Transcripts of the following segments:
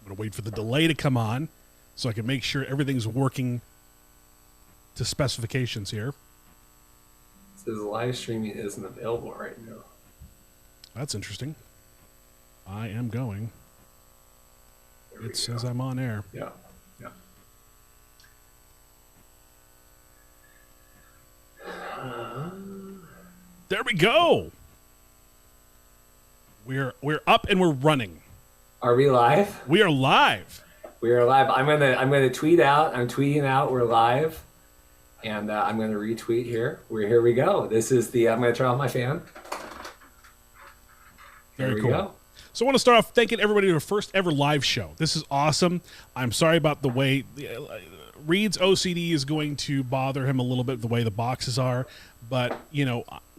going to wait for the delay to come on so I can make sure everything's working to specifications here. It says live streaming isn't available right now. That's interesting. I am going. It says I'm on air. Yeah. There we go. We're up and we're running. Are we live? We are live. We are live. I'm gonna tweet out. I'm tweeting out. We're live, and I'm gonna retweet here. Here we go. This is the. I'm gonna turn off my fan. Very cool. So I want to start off thanking everybody for our first ever live show. This is awesome. I'm sorry about the way Reed's OCD is going to bother him a little bit, the way the boxes are, but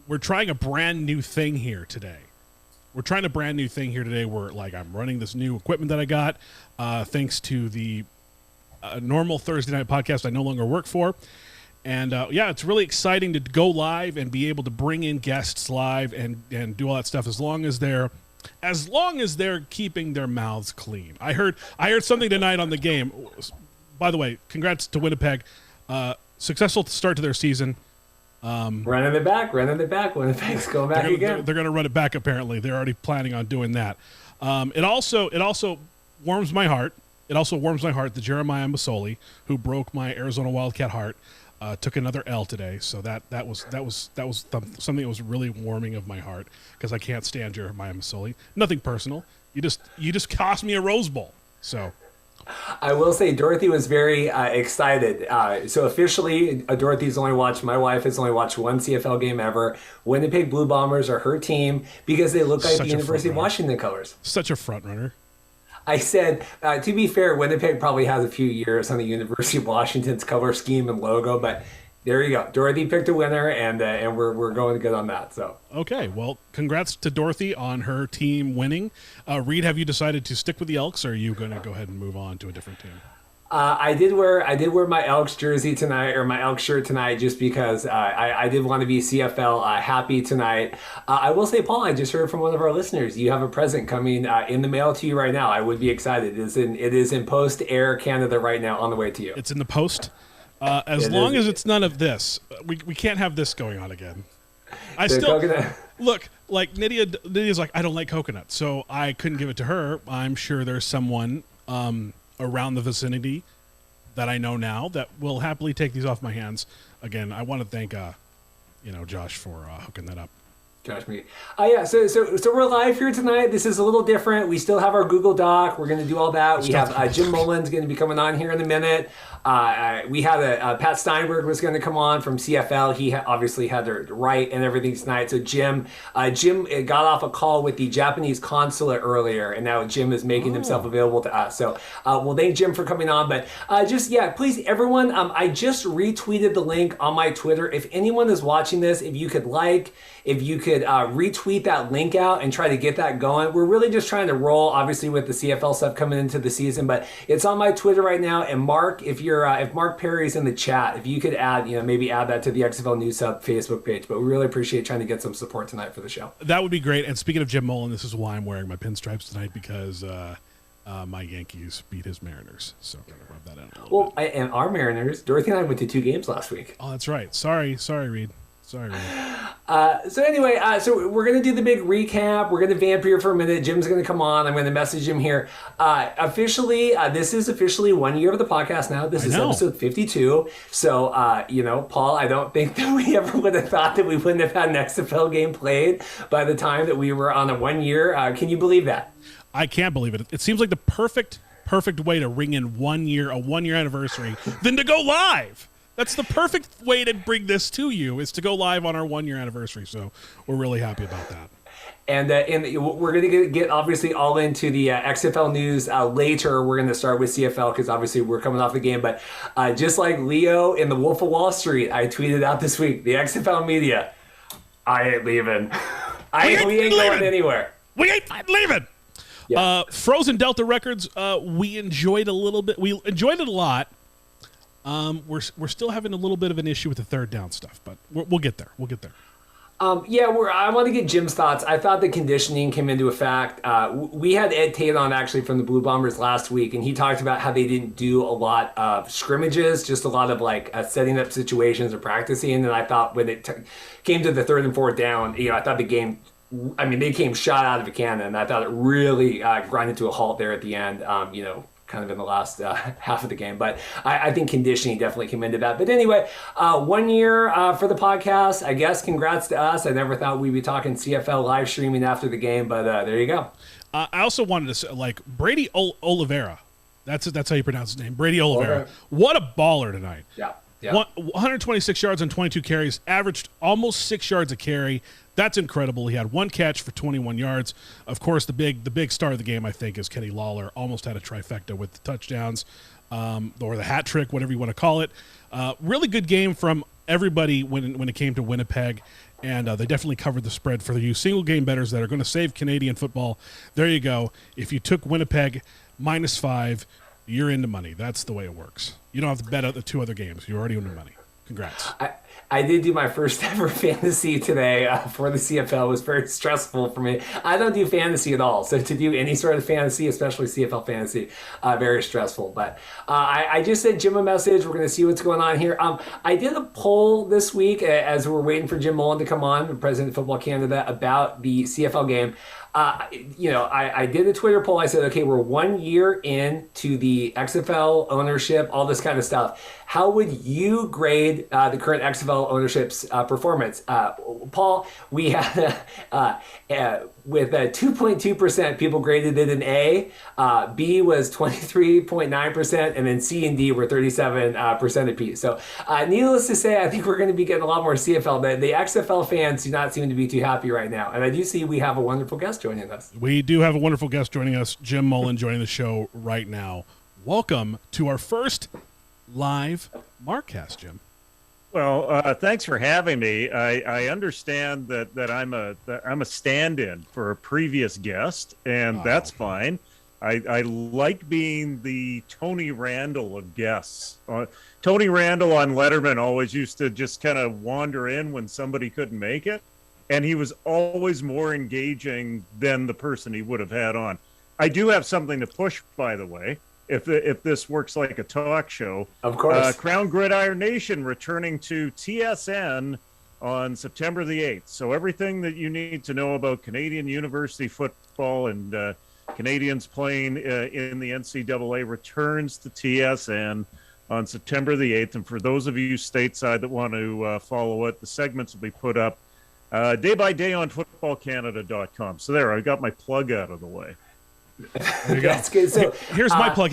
we're trying a brand new thing here today. Where I'm running this new equipment that I got, thanks to the normal Thursday night podcast I no longer work for. And it's really exciting to go live and be able to bring in guests live and do all that stuff as long as they're keeping their mouths clean. I heard something tonight on the game. By the way, congrats to Winnipeg. Successful start to their season. Running it back. Winnipeg's going back again. They're going to run it back. Apparently, they're already planning on doing that. It also warms my heart. It also warms my heart that Jeremiah Masoli, who broke my Arizona Wildcat heart, took another L today. So that was something that was really warming of my heart because I can't stand Jeremiah Masoli. Nothing personal. You just cost me a Rose Bowl. So. I will say Dorothy was very excited. So officially, Dorothy's only watched, my wife has only watched one CFL game ever. Winnipeg Blue Bombers are her team because they look like the University of Washington colors. Such a front runner. I said, to be fair, Winnipeg probably has a few years on the University of Washington's color scheme and logo, but there you go. Dorothy picked a winner, and we're going good on that. So okay, well, congrats to Dorothy on her team winning. Reed, have you decided to stick with the Elks, or are you going to go ahead and move on to a different team? I did wear my Elks jersey tonight, or my Elks shirt tonight, just because I did want to be CFL happy tonight. I will say, Paul, I just heard from one of our listeners. You have a present coming in the mail to you right now. I would be excited. It is in Post Air Canada right now, on the way to you. It's in the post. As long as it's none of this, we can't have this going on again. Look, like Nydia's like, I don't like coconut, so I couldn't give it to her. I'm sure there's someone around the vicinity that I know now that will happily take these off my hands. Again, I want to thank Josh for hooking that up. Josh, me. Yeah, so we're live here tonight. This is a little different. We still have our Google Doc. We're going to do all that. We have Jim Mullin's going to be coming on here in a minute. We had Pat Steinberg was going to come on from CFL. He obviously had to write and everything tonight. So Jim got off a call with the Japanese consulate earlier, and now Jim is making himself available to us. So we'll thank Jim for coming on. But please, everyone, I just retweeted the link on my Twitter. If anyone is watching this, if you could retweet that link out and try to get that going. We're really just trying to roll, obviously, with the CFL stuff coming into the season, but it's on my Twitter right now. And Mark, if Mark Perry's in the chat, if you could maybe add that to the XFL News Hub Facebook page. But we really appreciate trying to get some support tonight for the show. That would be great. And speaking of Jim Mullin, this is why I'm wearing my pinstripes tonight, because my Yankees beat his Mariners. So I'm gonna rub that in a little bit. And our Mariners, Dorothy and I went to 2 games last week. Oh, that's right. Sorry, Reed. So anyway, so we're going to do the big recap. We're going to vamp here for a minute. Jim's going to come on. I'm going to message him here. This is officially 1 year of the podcast now. This is episode 52. So, Paul, I don't think that we ever would have thought that we wouldn't have had an XFL game played by the time that we were on a 1 year. Can you believe that? I can't believe it. It seems like the perfect way to ring in 1 year, a 1 year anniversary, than to go live. That's the perfect way to bring this to you, is to go live on our 1 year anniversary. So we're really happy about that. And we're going to get obviously all into the XFL news later. We're going to start with CFL because obviously we're coming off the game. But just like Leo in The Wolf of Wall Street, I tweeted out this week, the XFL media, I ain't leaving. We ain't going anywhere. We ain't leaving. Yeah. Frozen Delta Records, we enjoyed a little bit. We enjoyed it a lot. We're still having a little bit of an issue with the third down stuff, but we'll get there. I want to get Jim's thoughts. I thought the conditioning came into effect. We had Ed Tate on actually from the Blue Bombers last week, and he talked about how they didn't do a lot of scrimmages, just a lot of setting up situations or practicing. And I thought when it came to the third and fourth down, I thought the game, they came shot out of a cannon. And I thought it really grinded to a halt there at the end. Kind of in the last half of the game. But I think conditioning definitely came into that. But anyway, 1 year for the podcast. I guess congrats to us. I never thought we'd be talking CFL live streaming after the game, but there you go. I also wanted to say, Brady Oliveira. That's how you pronounce his name. Brady Oliveira. Okay. What a baller tonight. Yeah. 126 yards on 22 carries, averaged almost 6 yards a carry. That's incredible. He had one catch for 21 yards. Of course, the big star of the game, I think, is Kenny Lawler. Almost had a trifecta with the touchdowns, or the hat trick, whatever you want to call it. Really good game from everybody when it came to Winnipeg, and they definitely covered the spread for you single game bettors that are going to save Canadian football. There you go. If you took Winnipeg -5, you're into money. That's the way it works. You don't have to bet out the two other games. You're already into money. Congrats. I did do my first ever fantasy today for the CFL. It was very stressful for me. I don't do fantasy at all. So to do any sort of fantasy, especially CFL fantasy, very stressful. But I just sent Jim a message. We're going to see what's going on here. I did a poll this week as we're waiting for Jim Mullin to come on, President of Football Canada, about the CFL game. I did a Twitter poll. I said, okay, we're 1 year into the XFL ownership, all this kind of stuff. How would you grade the current XFL ownership's performance? Paul, we had with 2.2%, people graded it an A. B was 23.9%, and then C and D were 37% apiece. So needless to say, I think we're going to be getting a lot more CFL. The XFL fans do not seem to be too happy right now. And I do see we have a wonderful guest joining us. We do have a wonderful guest joining us, Jim Mullin, joining the show right now. Welcome to our first live Markcast, Jim. Well, thanks for having me. I understand that I'm a stand-in for a previous guest, and that's fine. I like being the Tony Randall of guests. Tony Randall on Letterman always used to just kind of wander in when somebody couldn't make it, and he was always more engaging than the person he would have had on. I do have something to push, by the way. If this works like a talk show. Of course. Crown Gridiron Nation returning to TSN on September the 8th. So everything that you need to know about Canadian university football and Canadians playing in the NCAA returns to TSN on September the 8th. And for those of you stateside that want to follow it, the segments will be put up day by day on footballcanada.com. So there, I got my plug out of the way. There you go. That's good. So here's my plug.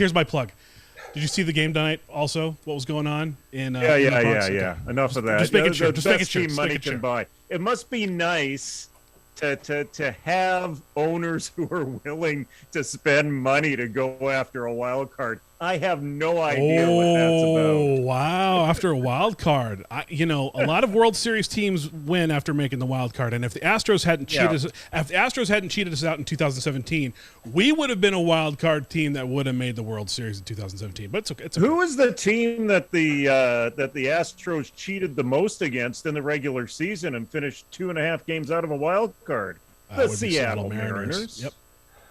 Did you see the game tonight? Also, what was going on in? Yeah. Enough of that. Just making sure. The best team money can buy. It must be nice to have owners who are willing to spend money to go after a wild card. I have no idea what that's about. Oh, wow. After a wild card. A lot of World Series teams win after making the wild card. And if the Astros hadn't cheated us out in 2017, we would have been a wild card team that would have made the World Series in 2017. But it's okay. Who was the team that the Astros cheated the most against in the regular season and finished 2.5 games out of a wild card? The Seattle Mariners. Yep.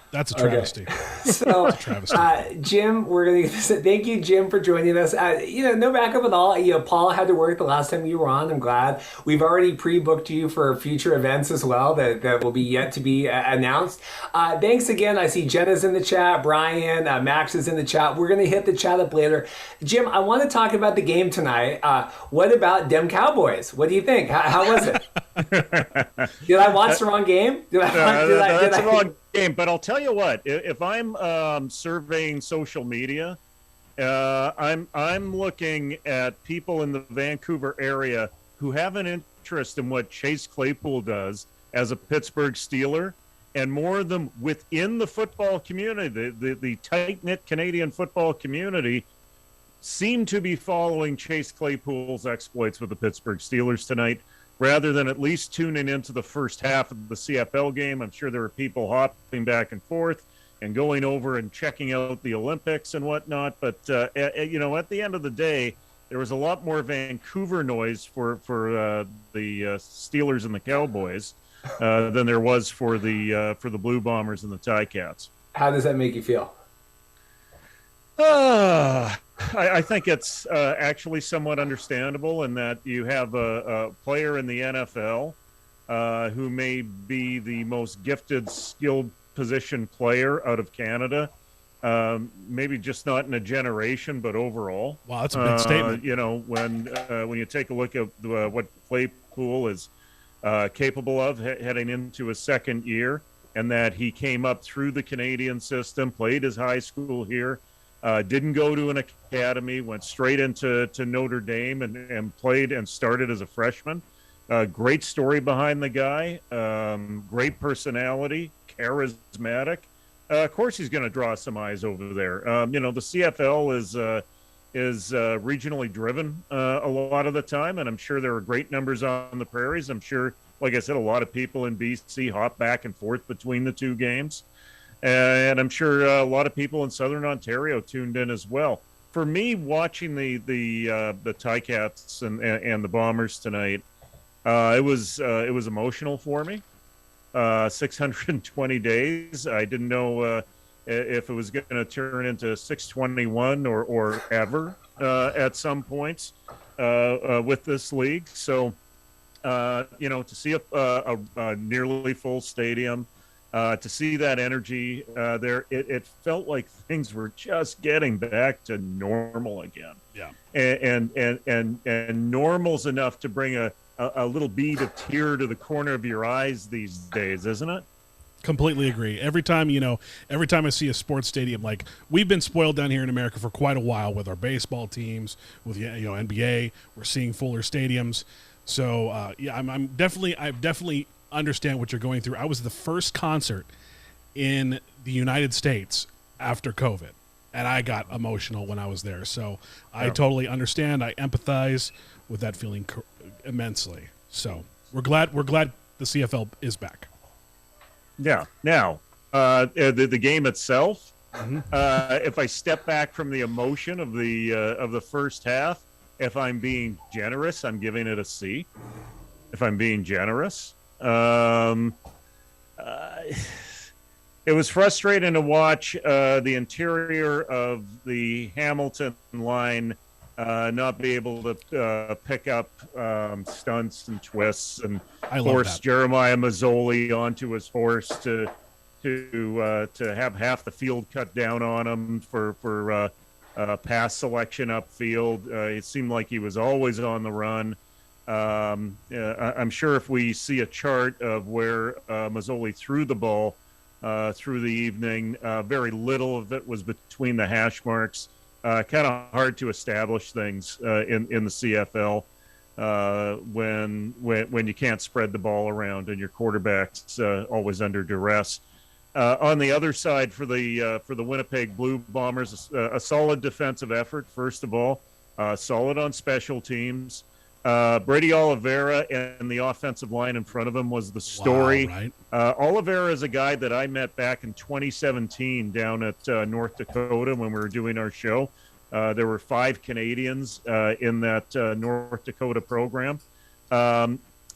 That's a travesty. Okay. So, Jim, we're going to thank you, Jim, for joining us. No backup at all. Paul had to work the last time you were on. I'm glad. We've already pre-booked you for future events as well that will be yet to be announced. Thanks again. I see Jenna's in the chat. Brian, Max is in the chat. We're going to hit the chat up later. Jim, I want to talk about the game tonight. What about them Cowboys? What do you think? How was it? Did I watch the wrong game? That's the wrong game. But I'll tell you what. If I'm surveying social media, I'm looking at people in the Vancouver area who have an interest in what Chase Claypool does as a Pittsburgh Steeler, and more of them within the football community, the tight-knit Canadian football community, seem to be following Chase Claypool's exploits with the Pittsburgh Steelers tonight, rather than at least tuning into the first half of the CFL game. I'm sure there were people hopping back and forth and going over and checking out the Olympics and whatnot. But, at the end of the day, there was a lot more Vancouver noise for the Steelers and the Cowboys than there was for the Blue Bombers and the Ticats. How does that make you feel? I think it's actually somewhat understandable in that you have a player in the NFL who may be the most gifted, skilled position player out of Canada. Maybe just not in a generation, but overall. Wow, that's a big statement. When you take a look at what Claypool is capable of heading into his second year, and that he came up through the Canadian system, played his high school here, didn't go to an academy, went straight into Notre Dame and played and started as a freshman. Great story behind the guy, great personality, charismatic. Of course, he's going to draw some eyes over there. The CFL is regionally driven a lot of the time, and I'm sure there are great numbers on the prairies. I'm sure, like I said, a lot of people in BC hop back and forth between the two games, and I'm sure a lot of people in Southern Ontario tuned in as well. For me, watching the Ticats and the Bombers tonight, it was emotional for me. 620 days. I didn't know if it was going to turn into 621 or ever at some points with this league. So, to see a nearly full stadium, to see that energy there, it felt like things were just getting back to normal again. Yeah, and normal's enough to bring a little bead of tear to the corner of your eyes these days, isn't it? Completely agree. Every time I see a sports stadium, like we've been spoiled down here in America for quite a while with our baseball teams, with NBA, we're seeing fuller stadiums. So I definitely understand what you're going through. I was the first concert in the United States after COVID, and I got emotional when I was there. So I totally understand. I empathize with that feeling immensely. So we're glad the CFL is back. Yeah. Now, the game itself. If I step back from the emotion of the first half, if I'm being generous, I'm giving it a C. If I'm being generous, it was frustrating to watch the interior of the Hamilton line not be able to pick up stunts and twists and force Jeremiah Mazzoli onto his horse to have half the field cut down on him for pass selection upfield. It seemed like he was always on the run. I'm sure if we see a chart of where Mazzoli threw the ball through the evening, very little of it was between the hash marks. Kind of hard to establish things in the CFL when you can't spread the ball around and your quarterback's always under duress. On the other side, for the Winnipeg Blue Bombers, a solid defensive effort. First of all, solid on special teams. Brady Oliveira and the offensive line in front of him was the story. Wow, right? Oliveira is a guy that I met back in 2017 down at North Dakota when we were doing our show. There were 5 Canadians in that North Dakota program.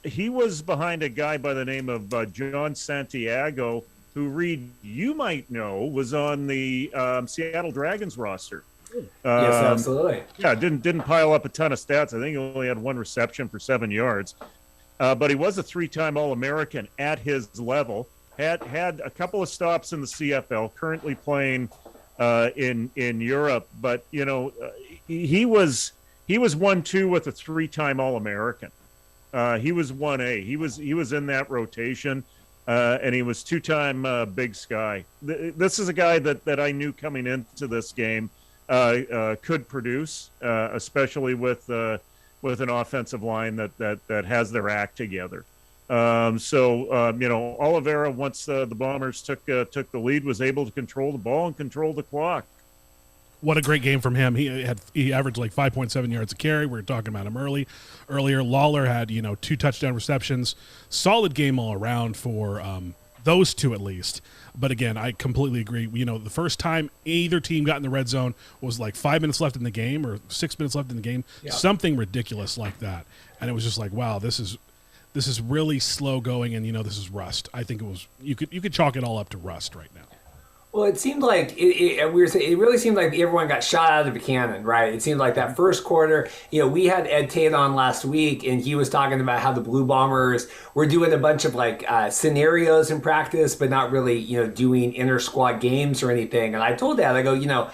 He was behind a guy by the name of John Santiago, who, Reed, you might know, was on the Seattle Dragons roster. Yes, absolutely. Yeah, didn't pile up a ton of stats. I think he only had 1 reception for 7 yards. But he was a 3-time All-American at his level. Had a couple of stops in the CFL, currently playing in Europe. But, he was 1-2 with a 3-time All-American. He was 1A. He was in that rotation. And he was 2-time Big Sky. This is a guy that I knew coming into this game could produce, especially with an offensive line that has their act together. Oliveira, once the Bombers took the lead, was able to control the ball and control the clock. What a great game from him. He averaged like 5.7 yards a carry. We were talking about him earlier. Lawler had 2 touchdown receptions. Solid game all around for Those two at least. But again, I completely agree. The first time either team got in the red zone was like 5 minutes left in the game or 6 minutes left in the game, something ridiculous like that. And it was just like, wow, this is really slow going, and this is rust. I think it was you could chalk it all up to rust right now. Well, it seemed like it really seemed like everyone got shot out of the cannon, right? It seemed like that first quarter, we had Ed Tate on last week, and he was talking about how the Blue Bombers were doing a bunch of scenarios in practice, but not really, doing inter squad games or anything. And I told Dad, I go,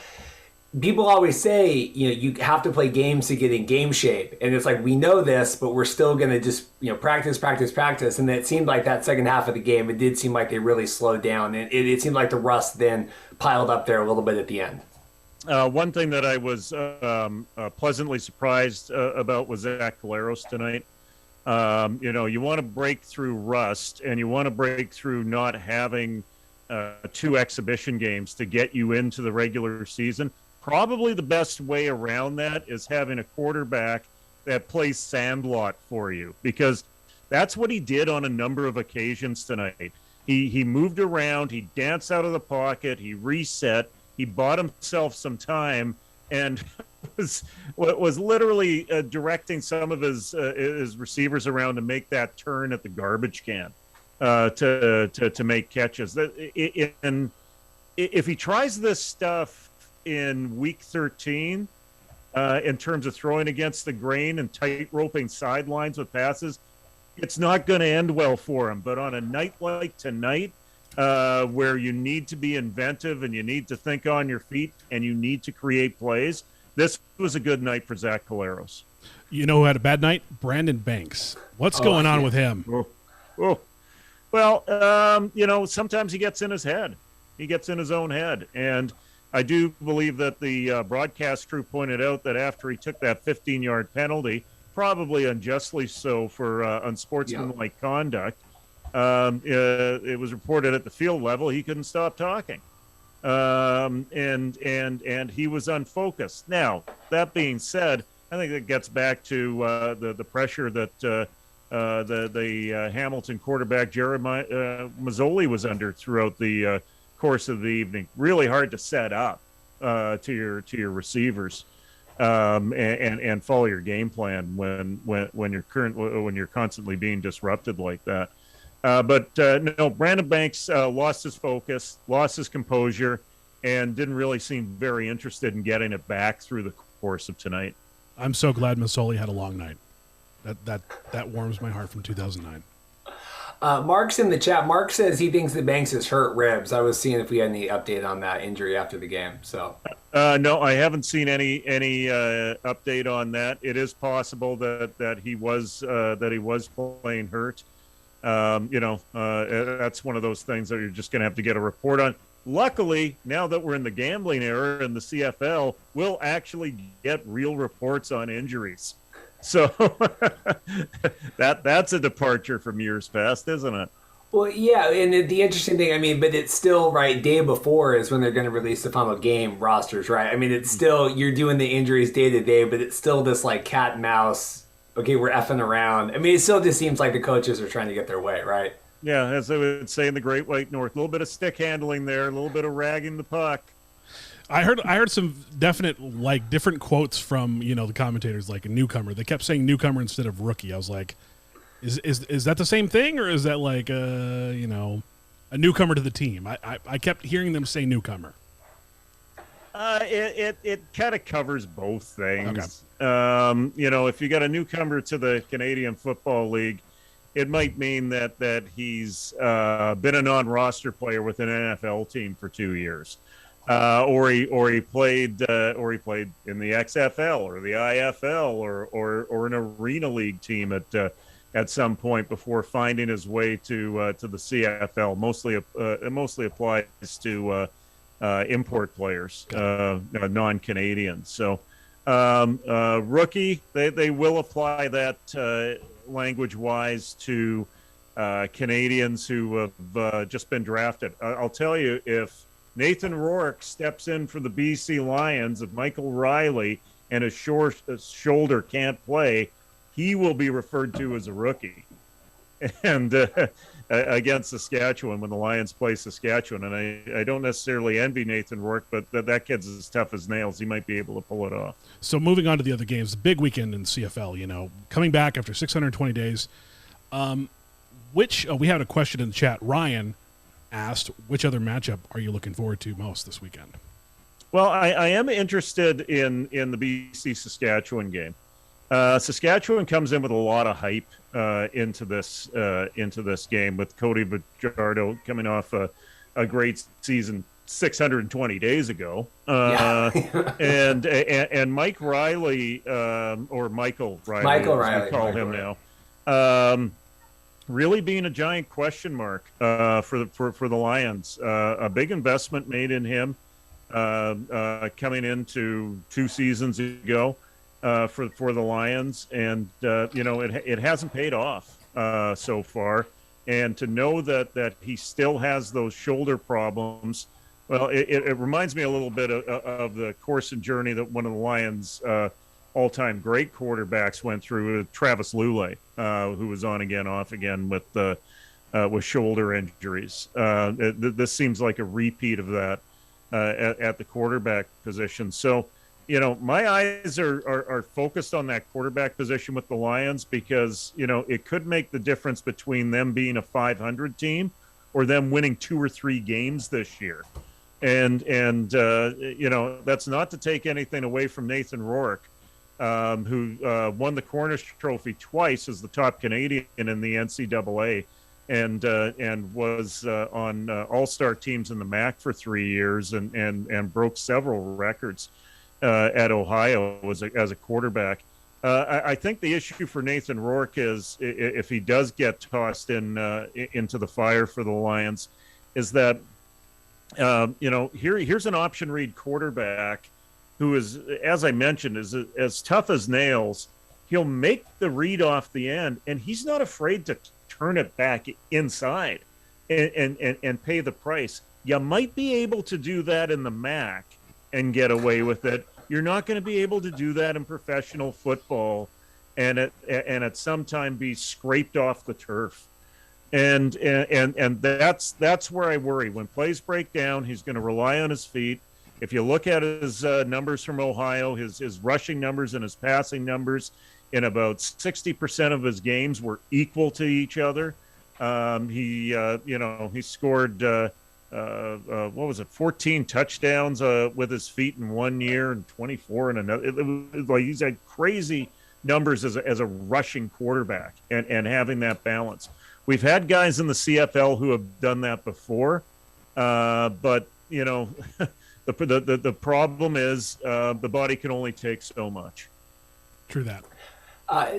people always say, you have to play games to get in game shape. And it's like, we know this, but we're still going to just, practice. And it seemed like that second half of the game, it did seem like they really slowed down. And it seemed like the rust then piled up there a little bit at the end. One thing that I was pleasantly surprised about was Zach Collaros tonight. You want to break through rust, and you want to break through not having 2 exhibition games to get you into the regular season. Probably the best way around that is having a quarterback that plays sandlot for you, because that's what he did on a number of occasions tonight. He moved around, he danced out of the pocket, he reset, he bought himself some time, and was literally directing some of his receivers around to make that turn at the garbage can to make catches. And if he tries this stuff in week 13, in terms of throwing against the grain and tight roping sidelines with passes, it's not going to end well for him. But on a night like tonight, where you need to be inventive and you need to think on your feet and you need to create plays, this was a good night for Zach Collaros. Who had a bad night? Brandon Banks. What's going on with him? Well, sometimes he gets in his head. He gets in his own head. And I do believe that the broadcast crew pointed out that after he took that 15-yard penalty, probably unjustly so for unsportsmanlike conduct, it was reported at the field level he couldn't stop talking, and he was unfocused. Now, that being said, I think it gets back to the pressure that the Hamilton quarterback Jeremiah Mazzoli was under throughout the course of the evening. Really hard to set up to your receivers and follow your game plan when you're constantly being disrupted like that. But no, Brandon Banks lost his focus, lost his composure, and didn't really seem very interested in getting it back through the course of tonight. I'm so glad Mazzoli had a long night. That warms my heart from 2009. Mark's in the chat. Mark says he thinks that Banks has hurt ribs. I was seeing if we had any update on that injury after the game. So no, I haven't seen any update on that. It is possible that he was playing hurt. That's one of those things that you're just going to have to get a report on. Luckily, now that we're in the gambling era in the CFL, we'll actually get real reports on injuries. So that's a departure from years past, isn't it? Well, yeah, and the interesting thing, but it's still, right, day before is when they're going to release the final game rosters, right? It's still, you're doing the injuries day to day, but it's still this, cat and mouse, okay, we're effing around. It still just seems like the coaches are trying to get their way, right? Yeah, as they would say in the Great White North, a little bit of stick handling there, a little bit of ragging the puck. I heard some definite different quotes from the commentators, like a newcomer. They kept saying newcomer instead of rookie. I was like, is that the same thing, or is that a newcomer to the team? I kept hearing them say newcomer. It kind of covers both things. Okay. If you got a newcomer to the Canadian Football League, it might mean that he's been a non-roster player with an NFL team for 2 years. Or he played in the XFL or the IFL or an arena league team at some point before finding his way to the CFL. It mostly applies to import players, non-Canadians. So rookie, they will apply that language-wise to Canadians who have just been drafted. I'll tell you, if Nathan Rourke steps in for the BC Lions, if Michael Riley and his shoulder can't play, he will be referred to as a rookie. And against Saskatchewan when the Lions play Saskatchewan. And I don't necessarily envy Nathan Rourke, but that kid's as tough as nails. He might be able to pull it off. So moving on to the other games, big weekend in CFL, coming back after 620 days. We had a question in the chat. Ryan asked, which other matchup are you looking forward to most this weekend? Well, I am interested in the BC-Saskatchewan game. Saskatchewan comes in with a lot of hype into this game, with Cody Fajardo coming off a great season 620 days ago, and Mike Riley, or Michael Riley, as we call him now, really being a giant question mark for the Lions. A big investment made in him coming into 2 seasons ago. For the Lions, and it hasn't paid off so far. And to know that he still has those shoulder problems, well, it reminds me a little bit of the course and journey that one of the Lions' all-time great quarterbacks went through, Travis Lulay, who was on again, off again with shoulder injuries. This seems like a repeat of that at the quarterback position. So, my eyes are focused on that quarterback position with the Lions, because, it could make the difference between them being a 500 team or them winning 2 or 3 games this year. And that's not to take anything away from Nathan Rourke, who won the Cornish Trophy twice as the top Canadian in the NCAA, and was on all-star teams in the MAC for 3 years and broke several records at Ohio as a quarterback. I think the issue for Nathan Rourke is, if he does get tossed into the fire for the Lions, is that here's an option read quarterback who is, as I mentioned, is as tough as nails. He'll make the read off the end, and he's not afraid to turn it back inside and pay the price. You might be able to do that in the MAC and get away with it. You're not going to be able to do that in professional football, and at some time be scraped off the turf. And that's where I worry. When plays break down, he's going to rely on his feet. If you look at his numbers from Ohio, his rushing numbers and his passing numbers in about 60% of his games were equal to each other. He scored 14 touchdowns with his feet in 1 year and 24 in another. He's had crazy numbers as a rushing quarterback, and having that balance. We've had guys in the CFL who have done that before, but the problem is the body can only take so much. True that.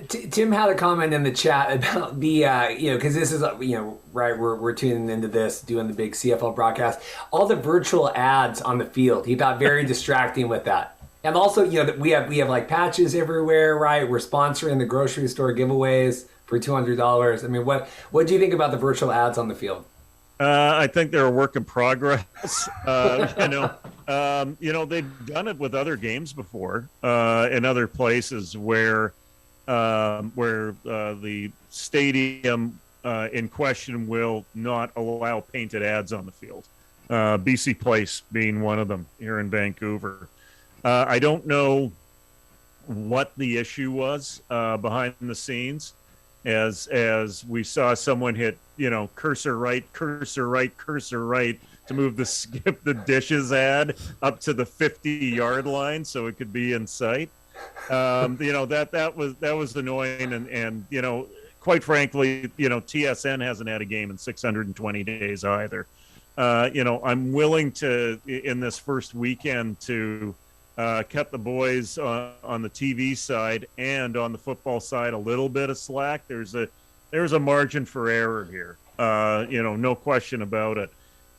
Tim had a comment in the chat about the, because this is, right, we're tuning into this, doing the big CFL broadcast, all the virtual ads on the field. He thought very distracting with that. And also, we have like patches everywhere, right? We're sponsoring the grocery store giveaways for $200. I mean, what do you think about the virtual ads on the field? I think they're a work in progress. They've done it with other games before, in other places where the stadium in question will not allow painted ads on the field. BC Place being one of them here in Vancouver. I don't know what the issue was behind the scenes, as we saw someone hit, cursor right to move the skip the dishes ad up to the 50-yard line so it could be in sight. That was annoying, and quite frankly, TSN hasn't had a game in 620 days either. I'm willing to, in this first weekend, to cut the boys on the TV side and on the football side a little bit of slack. There's a margin for error here. No question about it.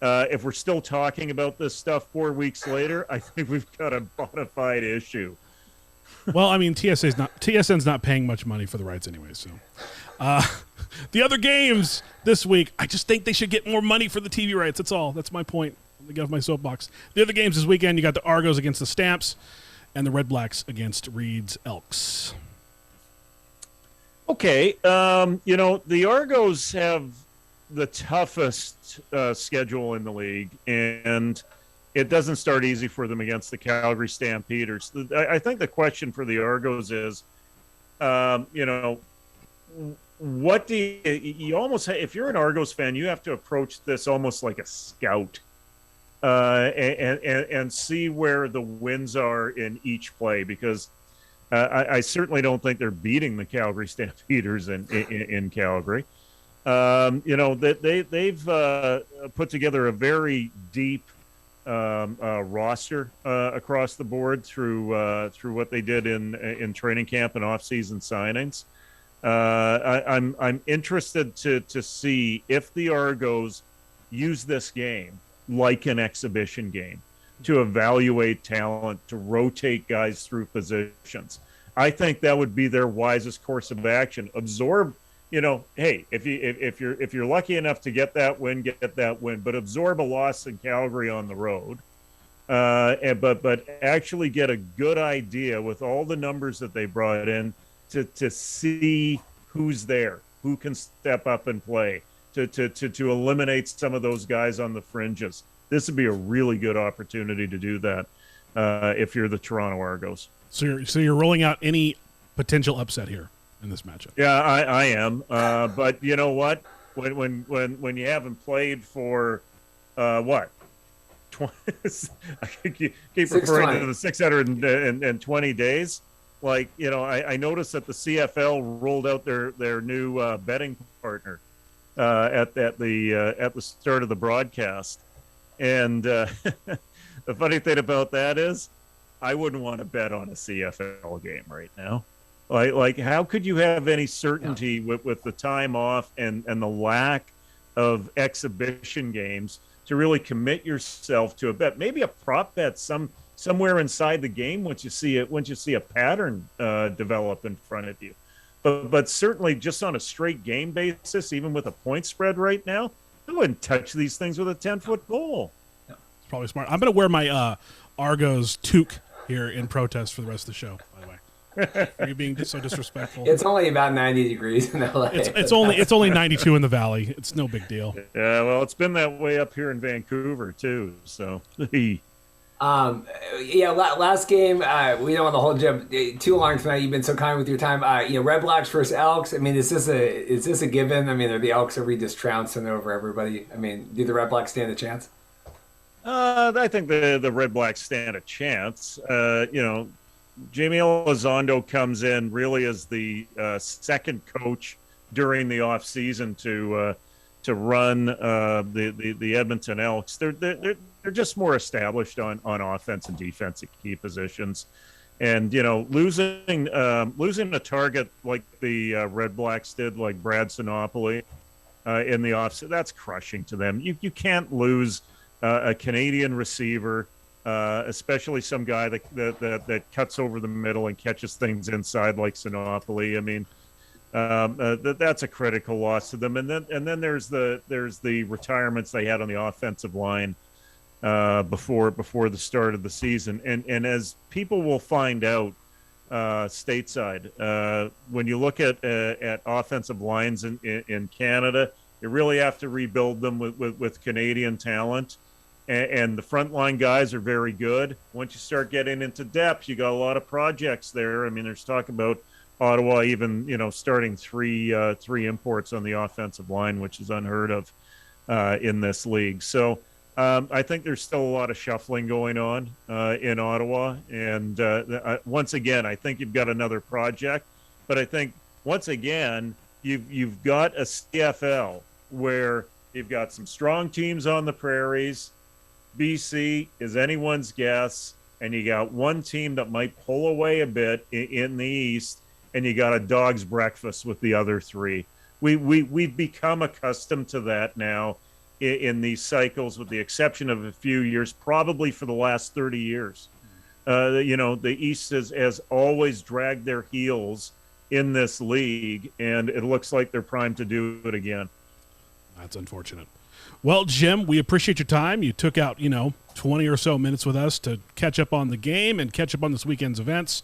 If we're still talking about this stuff 4 weeks later, I think we've got a bona fide issue. Well, I mean, TSN's not paying much money for the rights anyway. So, the other games this week, I just think they should get more money for the TV rights. That's all. That's my point. Let me get off my soapbox. The other games this weekend, you got the Argos against the Stamps, and the Red Blacks against Reed's Elks. Okay, the Argos have the toughest schedule in the league, and it doesn't start easy for them against the Calgary Stampeders. I think the question for the Argos is, what do you almost, if you're an Argos fan, you have to approach this almost like a scout, and see where the wins are in each play, because I certainly don't think they're beating the Calgary Stampeders in Calgary. They've put together a very deep roster across the board through what they did in training camp and off-season signings. I'm interested to see if the Argos use this game like an exhibition game to evaluate talent, to rotate guys through positions. I think that would be their wisest course of action. Absorb, hey, if you're lucky enough to get that win, but absorb a loss in Calgary on the road. But actually get a good idea with all the numbers that they brought in to see who's there, who can step up and play, to eliminate some of those guys on the fringes. This would be a really good opportunity to do that if you're the Toronto Argos. So you're rolling out any potential upset here in this matchup? Yeah, I am. But you know what? When you haven't played for what? I keep referring to the 620 days. Like, I noticed that the CFL rolled out their new betting partner at the start of the broadcast, and the funny thing about that is, I wouldn't want to bet on a CFL game right now. Like how could you have any certainty with the time off and the lack of exhibition games to really commit yourself to a bet? Maybe a prop bet somewhere inside the game once you see a pattern develop in front of you. But certainly just on a straight game basis, even with a point spread right now, I wouldn't touch these things with a 10-foot pole. It's probably smart. I'm going to wear my Argos toque here in protest for the rest of the show, by the way. Are you being so disrespectful? It's only about 90 degrees in LA. It's only 92 in the valley. It's no big deal. Yeah, well, it's been that way up here in Vancouver too. So, last game, we don't want to hold you too long tonight. You've been so kind with your time. Red Blacks versus Elks. I mean, is this a given? I mean, are the Elks just trouncing over everybody? I mean, do the Red Blacks stand a chance? I think the Red Blacks stand a chance. Jamie Elizondo comes in really as the second coach during the off season to run the Edmonton Elks. They're just more established on offense and defense at key positions, and losing a target like the Red Blacks did, like Brad Sinopoli in the offseason, that's crushing to them. You can't lose a Canadian receiver, especially some guy that cuts over the middle and catches things inside like Sinopoli. I mean, that's a critical loss to them. And then there's the retirements they had on the offensive line before the start of the season. And as people will find out stateside, when you look at offensive lines in Canada, you really have to rebuild them with Canadian talent. And the frontline guys are very good. Once you start getting into depth, you got a lot of projects there. I mean, there's talk about Ottawa even, starting three imports on the offensive line, which is unheard of in this league. So I think there's still a lot of shuffling going on in Ottawa. And once again, I think you've got another project. But I think once again, you've got a CFL where you've got some strong teams on the prairies. BC is anyone's guess, and you got one team that might pull away a bit in the East, and you got a dog's breakfast with the other three. We've become accustomed to that now in these cycles, with the exception of a few years, probably for the last 30 years. The East has always dragged their heels in this league, and it looks like they're primed to do it again. That's unfortunate. Well, Jim, we appreciate your time. You took out, 20 or so minutes with us to catch up on the game and catch up on this weekend's events.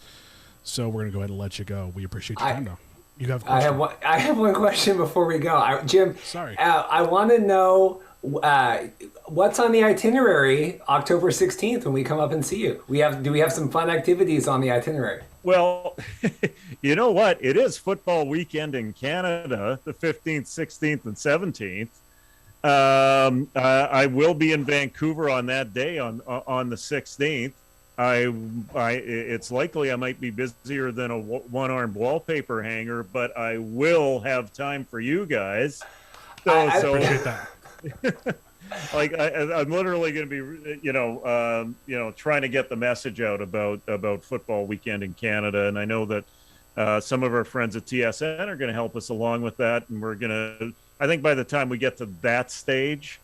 So we're going to go ahead and let you go. We appreciate your time, though. You have a question? I have one question before we go. Jim, Sorry. I want to know what's on the itinerary October 16th when we come up and see you. Do we have some fun activities on the itinerary? Well, you know what? It is football weekend in Canada, the 15th, 16th, and 17th. I will be in Vancouver on that day on the 16th. It's likely I might be busier than a one-armed wallpaper hanger, but I will have time for you guys. I appreciate that. Like I'm literally going to be, trying to get the message out about football weekend in Canada, and I know that some of our friends at TSN are going to help us along with that, and we're going to. I think by the time we get to that stage,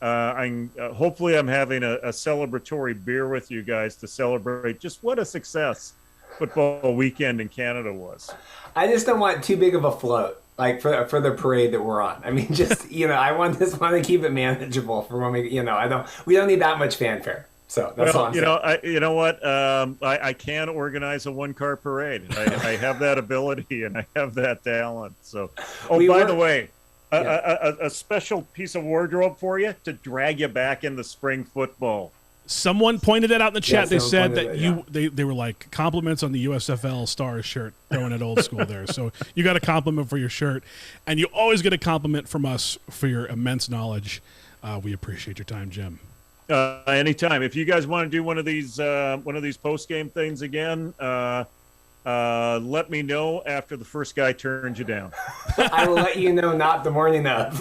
hopefully I'm having a celebratory beer with you guys to celebrate just what a success football weekend in Canada was. I just don't want too big of a float, like for the parade that we're on. I mean, just I want to keep it manageable for when we we don't need that much fanfare. So that's all I'm saying. You know what? I can organize a one-car parade. I have that ability and I have that talent. So, by the way. A special piece of wardrobe for you to drag you back into spring football. Someone pointed it out in the chat. They said that they were like compliments on the USFL Stars shirt, throwing it old school there. So you got a compliment for your shirt, and you always get a compliment from us for your immense knowledge. We appreciate your time, Jim. Anytime. If you guys want to do one of these post-game things again, let me know after the first guy turns you down. I will let you know, not the morning of.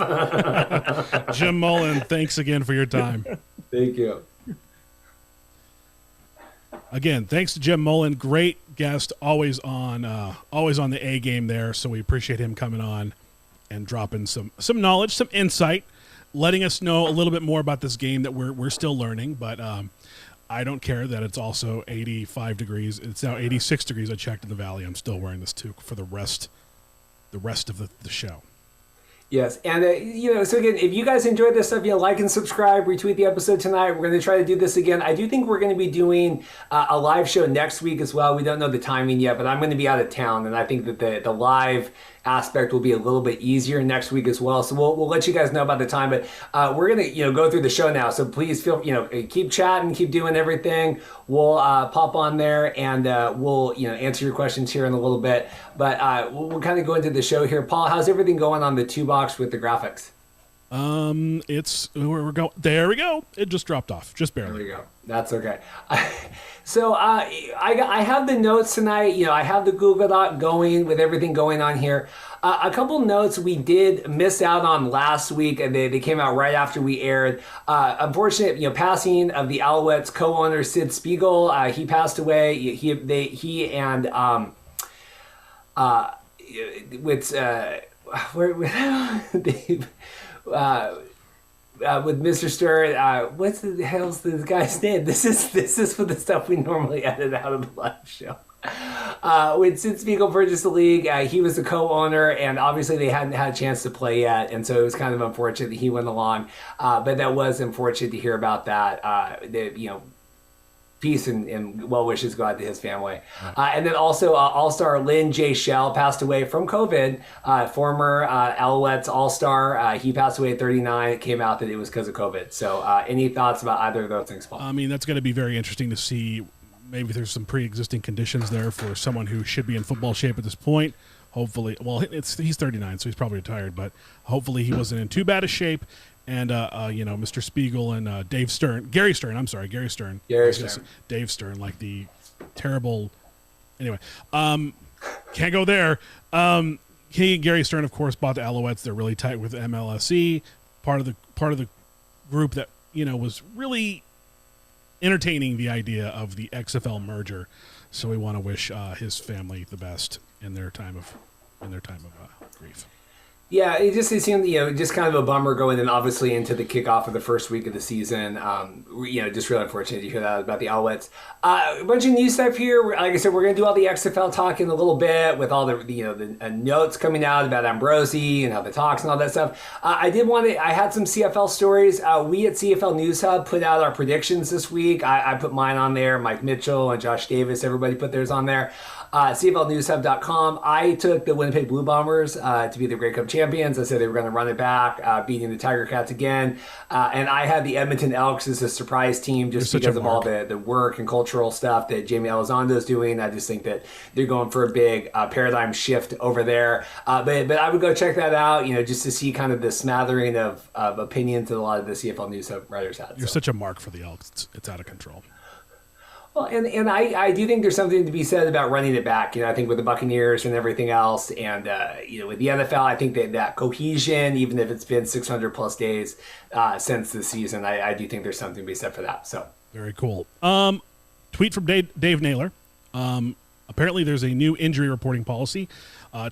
Jim Mullin, thanks again for your time. Thank you. Again, thanks to Jim Mullin, great guest, always on the A game there. So we appreciate him coming on and dropping some knowledge, some insight, letting us know a little bit more about this game that we're still learning, but. I don't care that it's also 85 degrees. It's now 86 degrees. I checked in the valley. I'm still wearing this toque for the rest of the show. Yes, and so again, if you guys enjoyed this stuff, like and subscribe, retweet the episode tonight. We're going to try to do this again. I do think we're going to be doing a live show next week as well. We don't know the timing yet, but I'm going to be out of town, and I think that the live aspect will be a little bit easier next week as well. So we'll let you guys know about the time, but we're going to go through the show now. So please keep chatting, keep doing everything. We'll pop on there and we'll answer your questions here in a little bit. But we'll kind of go into the show here. Paul, how's everything going on the 2 box with the graphics? It's where we're going. There we go. It just dropped off, just barely. There we go. That's okay. So I have the notes tonight. I have the Google Doc going with everything going on here. A couple notes we miss out on last week, and they came out right after we aired. Unfortunate, passing of the Alouettes co-owner Sid Spiegel. He passed away. He and with Mr. Stern, what's the hell's this guy's name? This is for the stuff we normally edit out of the live show. When Sid Spiegel purchased the league, he was the co-owner, and obviously they hadn't had a chance to play yet, and so it was kind of unfortunate that he went along. But that was unfortunate to hear about that. Peace and well wishes go out to his family. And then also All-Star Lynn J. Shell passed away from COVID. Former Alouettes All-Star. He passed away at 39. It came out that it was because of COVID. So any thoughts about either of those things, Paul? I mean, that's going to be very interesting to see. Maybe there's some pre-existing conditions there for someone who should be in football shape at this point. Hopefully, well, he's 39, so he's probably retired, but hopefully he wasn't in too bad a shape. And, Mr. Spiegel and Gary Stern, Dave Stern, like the terrible, anyway, can't go there. Gary Stern, of course, bought the Alouettes. They're really tight with MLSE, part of the group that, was really entertaining the idea of the XFL merger. So we want to wish his family the best in their time of grief. Yeah, it seemed, just kind of a bummer going in, obviously, into the kickoff of the first week of the season. Just really unfortunate to hear that about the Alouettes. A bunch of new stuff here. Like I said, we're going to do all the XFL talk in a little bit with all the notes coming out about Ambrosi and how the talks and all that stuff. I had some CFL stories. We at CFL News Hub put out our predictions this week. I put mine on there. Mike Mitchell and Josh Davis, everybody put theirs on there. CFLNewsHub.com. I took the Winnipeg Blue Bombers to be the Grey Cup champions. I said they were going to run it back, beating the Tiger Cats again. And I had the Edmonton Elks as a surprise team just because of all the work and cultural stuff that Jamie Elizondo is doing. I just think that they're going for a big paradigm shift over there. But I would go check that out, just to see kind of the smattering of opinions that a lot of the CFL News Hub writers had. You're such a mark for the Elks. It's out of control. Well, and I do think there's something to be said about running it back. I think with the Buccaneers and everything else, and with the NFL, I think that cohesion, even if it's been 600 plus days since the season, I do think there's something to be said for that. So very cool. Tweet from Dave Naylor. Apparently, there's a new injury reporting policy.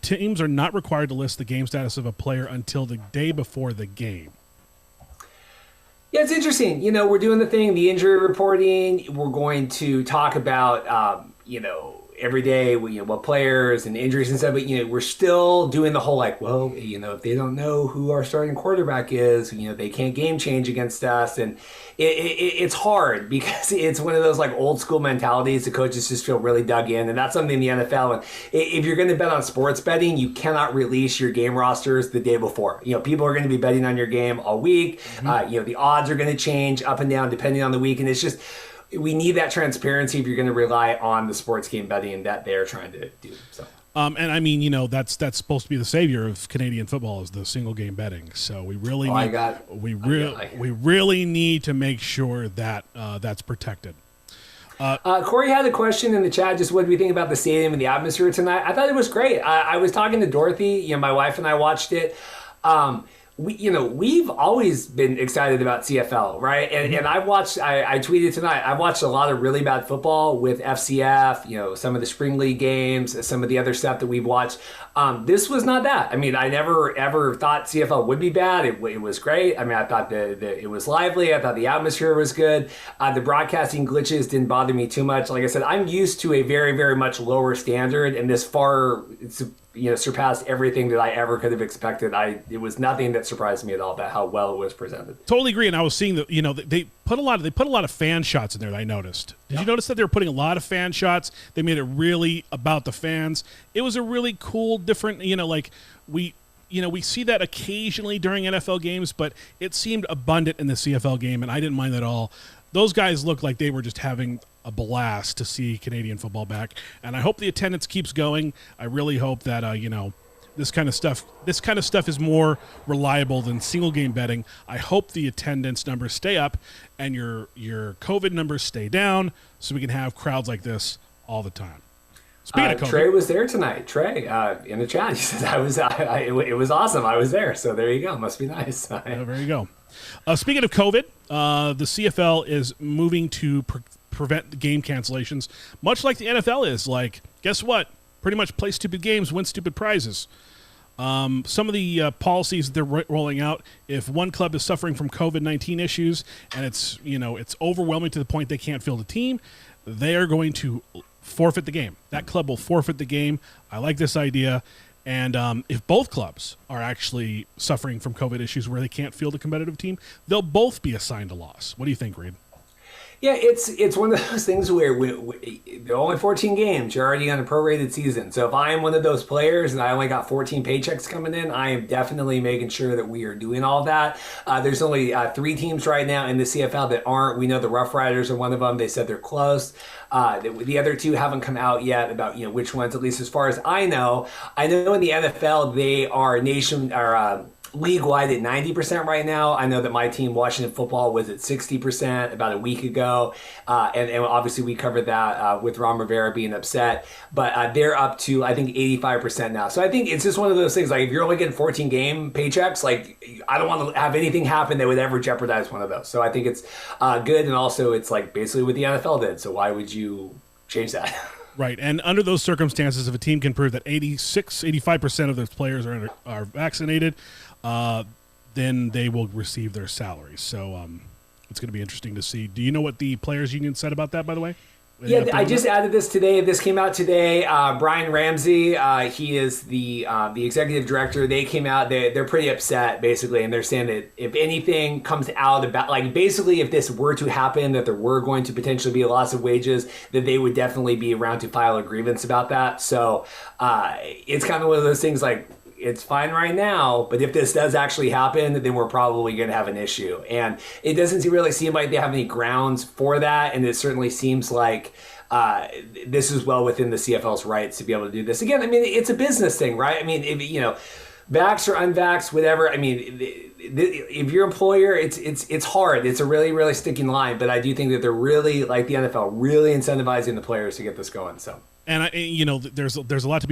Teams are not required to list the game status of a player until the day before the game. Yeah, it's interesting. We're doing the thing, the injury reporting. We're going to talk about, every day, what players and injuries and stuff. But, we're still doing the whole if they don't know who our starting quarterback is, they can't game change against us. And it's hard because it's one of those old school mentalities. The coaches just feel really dug in. And that's something in the NFL. And if you're going to bet on sports betting, you cannot release your game rosters the day before. People are going to be betting on your game all week. Mm-hmm. The odds are going to change up and down depending on the week. And it's just, we need that transparency if you're going to rely on the sports game betting that they're trying to do. So, and I mean, that's supposed to be the savior of Canadian football is the single game betting. So we really we really need to make sure that that's protected. Corey had a question in the chat. Just what do we think about the stadium and the atmosphere tonight? I thought it was great. I was talking to Dorothy. My wife and I watched it. We've always been excited about CFL, right? And I tweeted tonight, I've watched a lot of really bad football with FCF, some of the spring league games, some of the other stuff that we've watched. This was not that. I mean, I never ever thought CFL would be bad. It was great. I mean, I thought that it was lively. I thought the atmosphere was good. The broadcasting glitches didn't bother me too much. Like I said, I'm used to a very, very much lower standard, and this far surpassed everything that I ever could have expected. It was nothing that surprised me at all about how well it was presented. Totally agree. And I was seeing that they put a lot of fan shots in there that I noticed. Did you notice that they were putting a lot of fan shots? They made it really about the fans. It was a really cool, different. We see that occasionally during NFL games, but it seemed abundant in the CFL game, and I didn't mind that at all. Those guys looked like they were just having a blast to see Canadian football back, and I hope the attendance keeps going. I really hope that this kind of stuff is more reliable than single game betting. I hope the attendance numbers stay up and your COVID numbers stay down, so we can have crowds like this all the time. Speaking of COVID, Trey was there tonight. Trey in the chat, he says it was awesome. I was there, so there you go. Must be nice. There you go. Speaking of COVID, the CFL is moving to prevent game cancellations, much like the NFL is. Guess what? Pretty much play stupid games, win stupid prizes. Some of the policies that they're rolling out, if one club is suffering from COVID-19 issues and it's overwhelming to the point they can't field a team, they are going to forfeit the game. That club will forfeit the game. I like this idea. And if both clubs are actually suffering from COVID issues where they can't field a competitive team, they'll both be assigned a loss. What do you think, Reed? Yeah, it's one of those things where there are only 14 games. You're already on a prorated season. So if I am one of those players and I only got 14 paychecks coming in, I am definitely making sure that we are doing all that. There's only 3 teams right now in the CFL that aren't. We know the Rough Riders are one of them. They said they're close. The other 2 haven't come out yet about which ones, at least as far as I know. I know in the NFL they are league-wide at 90% right now. I know that my team, Washington Football, was at 60% about a week ago. And obviously we covered that with Ron Rivera being upset. But they're up to, I think, 85% now. So I think it's just one of those things, if you're only getting 14 game paychecks, I don't want to have anything happen that would ever jeopardize one of those. So I think it's good. And also it's basically what the NFL did. So why would you change that? Right, and under those circumstances, if a team can prove that 85% of those players are vaccinated, then they will receive their salaries. So it's going to be interesting to see. Do you know what the players' union said about that, by the way? Yeah, I just added this today. This came out today. Brian Ramsey, he is the executive director. They came out. They're pretty upset, basically, and they're saying that if anything comes out about, like, basically, if this were to happen, that there were going to potentially be a loss of wages, that they would definitely be around to file a grievance about that. So it's kind of one of those things, like, it's fine right now, but if this does actually happen, then we're probably going to have an issue. And it doesn't really seem like they have any grounds for that. And it certainly seems like this is well within the CFL's rights to be able to do this. Again, I mean, it's a business thing, right? I mean, if, vax or unvax, whatever. I mean, if your employer, it's hard. It's a really, really sticking line. But I do think that they're really, like the NFL, really incentivizing the players to get this going. So. And there's a lot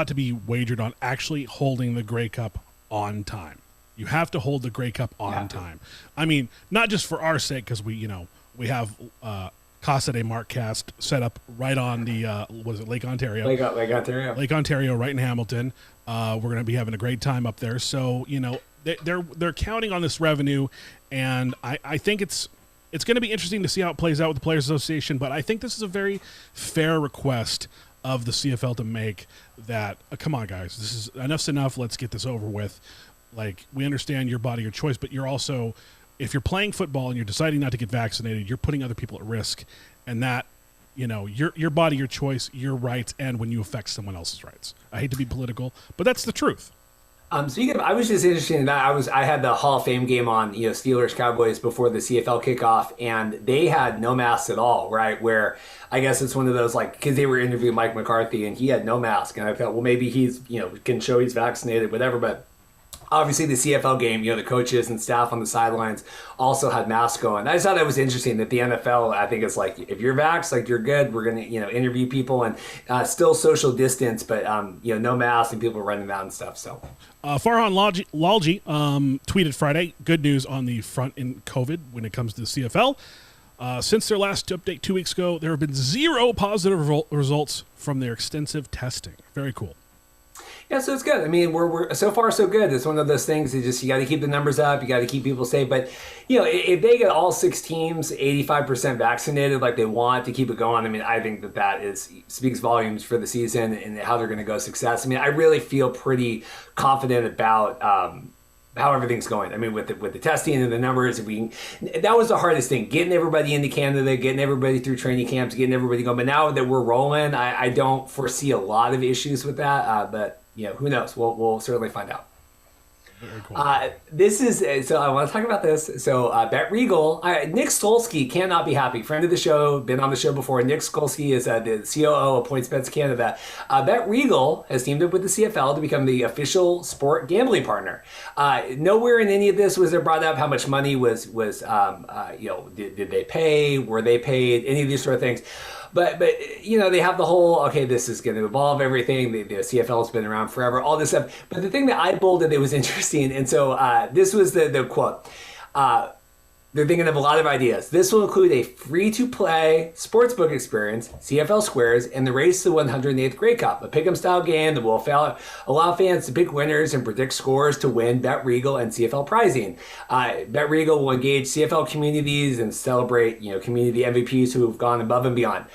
to be wagered on actually holding the Grey Cup on time. You have to hold the Grey Cup on time. I mean, not just for our sake, because we have Casa de Markcast set up right on the was it Lake Ontario? Lake Ontario. Lake Ontario, right in Hamilton. We're going to be having a great time up there. So they're counting on this revenue, and I think it's going to be interesting to see how it plays out with the Players Association, but I think this is a very fair request of the CFL to make that, come on, guys, this is enough's enough. Let's get this over with. Like, we understand your body, your choice, but you're also, if you're playing football and you're deciding not to get vaccinated, you're putting other people at risk, and that, your body, your choice, your rights, and when you affect someone else's rights. I hate to be political, but that's the truth. Speaking of, I was just interested in that. I had the Hall of Fame game on, Steelers Cowboys before the CFL kickoff, and they had no masks at all, right? Where I guess it's one of those, like, because they were interviewing Mike McCarthy and he had no mask, and I thought, well, maybe he's can show he's vaccinated, whatever. But obviously the CFL game, the coaches and staff on the sidelines also had masks going. I just thought that was interesting that the NFL, I think, is like, if you're vaxxed, like, you're good. We're going to, interview people and still social distance, but, no masks and people running out and stuff. So Farhan Lalji tweeted Friday, good news on the front in COVID when it comes to the CFL. Since their last update 2 weeks ago, there have been 0 positive results from their extensive testing. Very cool. Yeah, so it's good. I mean, we're so far so good. It's one of those things. You got to keep the numbers up. You got to keep people safe. But if they get all 6 teams 85% vaccinated like they want to keep it going, I mean, I think that speaks volumes for the season and how they're going to go success. I mean, I really feel pretty confident about how everything's going. I mean, with the testing and the numbers, that was the hardest thing, getting everybody into Canada, getting everybody through training camps, getting everybody going. But now that we're rolling, I don't foresee a lot of issues with that. But who knows? We'll certainly find out. Very cool. This is so I want to talk about this. So Bet Regal, Nick Stolsky cannot be happy. Friend of the show, been on the show before. Nick Stolsky is the COO of PointsBets Canada. Bet Regal has teamed up with the CFL to become the official sport gambling partner. Nowhere in any of this was there brought up how much money was did they pay? Were they paid? Any of these sort of things. But they have the whole, okay, this is going to evolve everything. The CFL has been around forever, all this stuff. But the thing that I bolded that was interesting, and so this was the quote. They're thinking of a lot of ideas. This will include a free-to-play sportsbook experience, CFL Squares, and the race to the 108th Grey Cup, a pick'em-style game that will allow fans to pick winners and predict scores to win Bet Regal and CFL prizing. Bet Regal will engage CFL communities and celebrate, community MVPs who have gone above and beyond.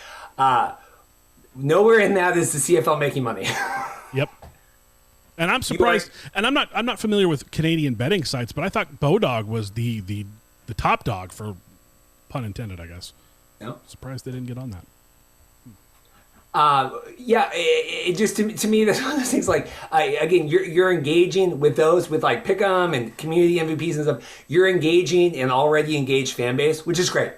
Nowhere in that is the CFL making money. Yep. And I'm surprised. And I'm not familiar with Canadian betting sites, but I thought Bodog was the top dog, for pun intended, I guess. No. Surprised they didn't get on that. It just to me that's one of those things. Like, again, you're engaging with those with like Pick'em and community MVPs and stuff. You're engaging an already engaged fan base, which is great.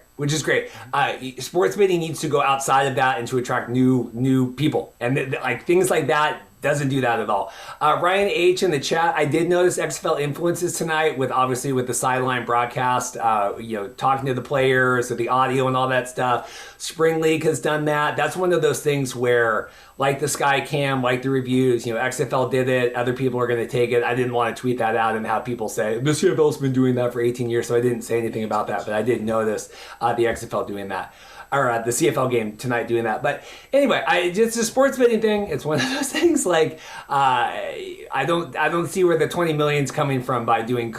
Sports betting needs to go outside of that and to attract new people, and like things like that doesn't do that at all. Ryan H in the chat, I did notice XFL influences tonight with the sideline broadcast, talking to the players, with the audio and all that stuff. Spring League has done that. That's one of those things where, like the Sky Cam, like the reviews, XFL did it, other people are going to take it. I didn't want to tweet that out and have people say, the CFL's been doing that for 18 years, so I didn't say anything about that, but I did notice the XFL doing that. or the CFL game tonight doing that. But anyway, it's a sports betting thing. It's one of those things like I don't see where the 20 million's coming from by doing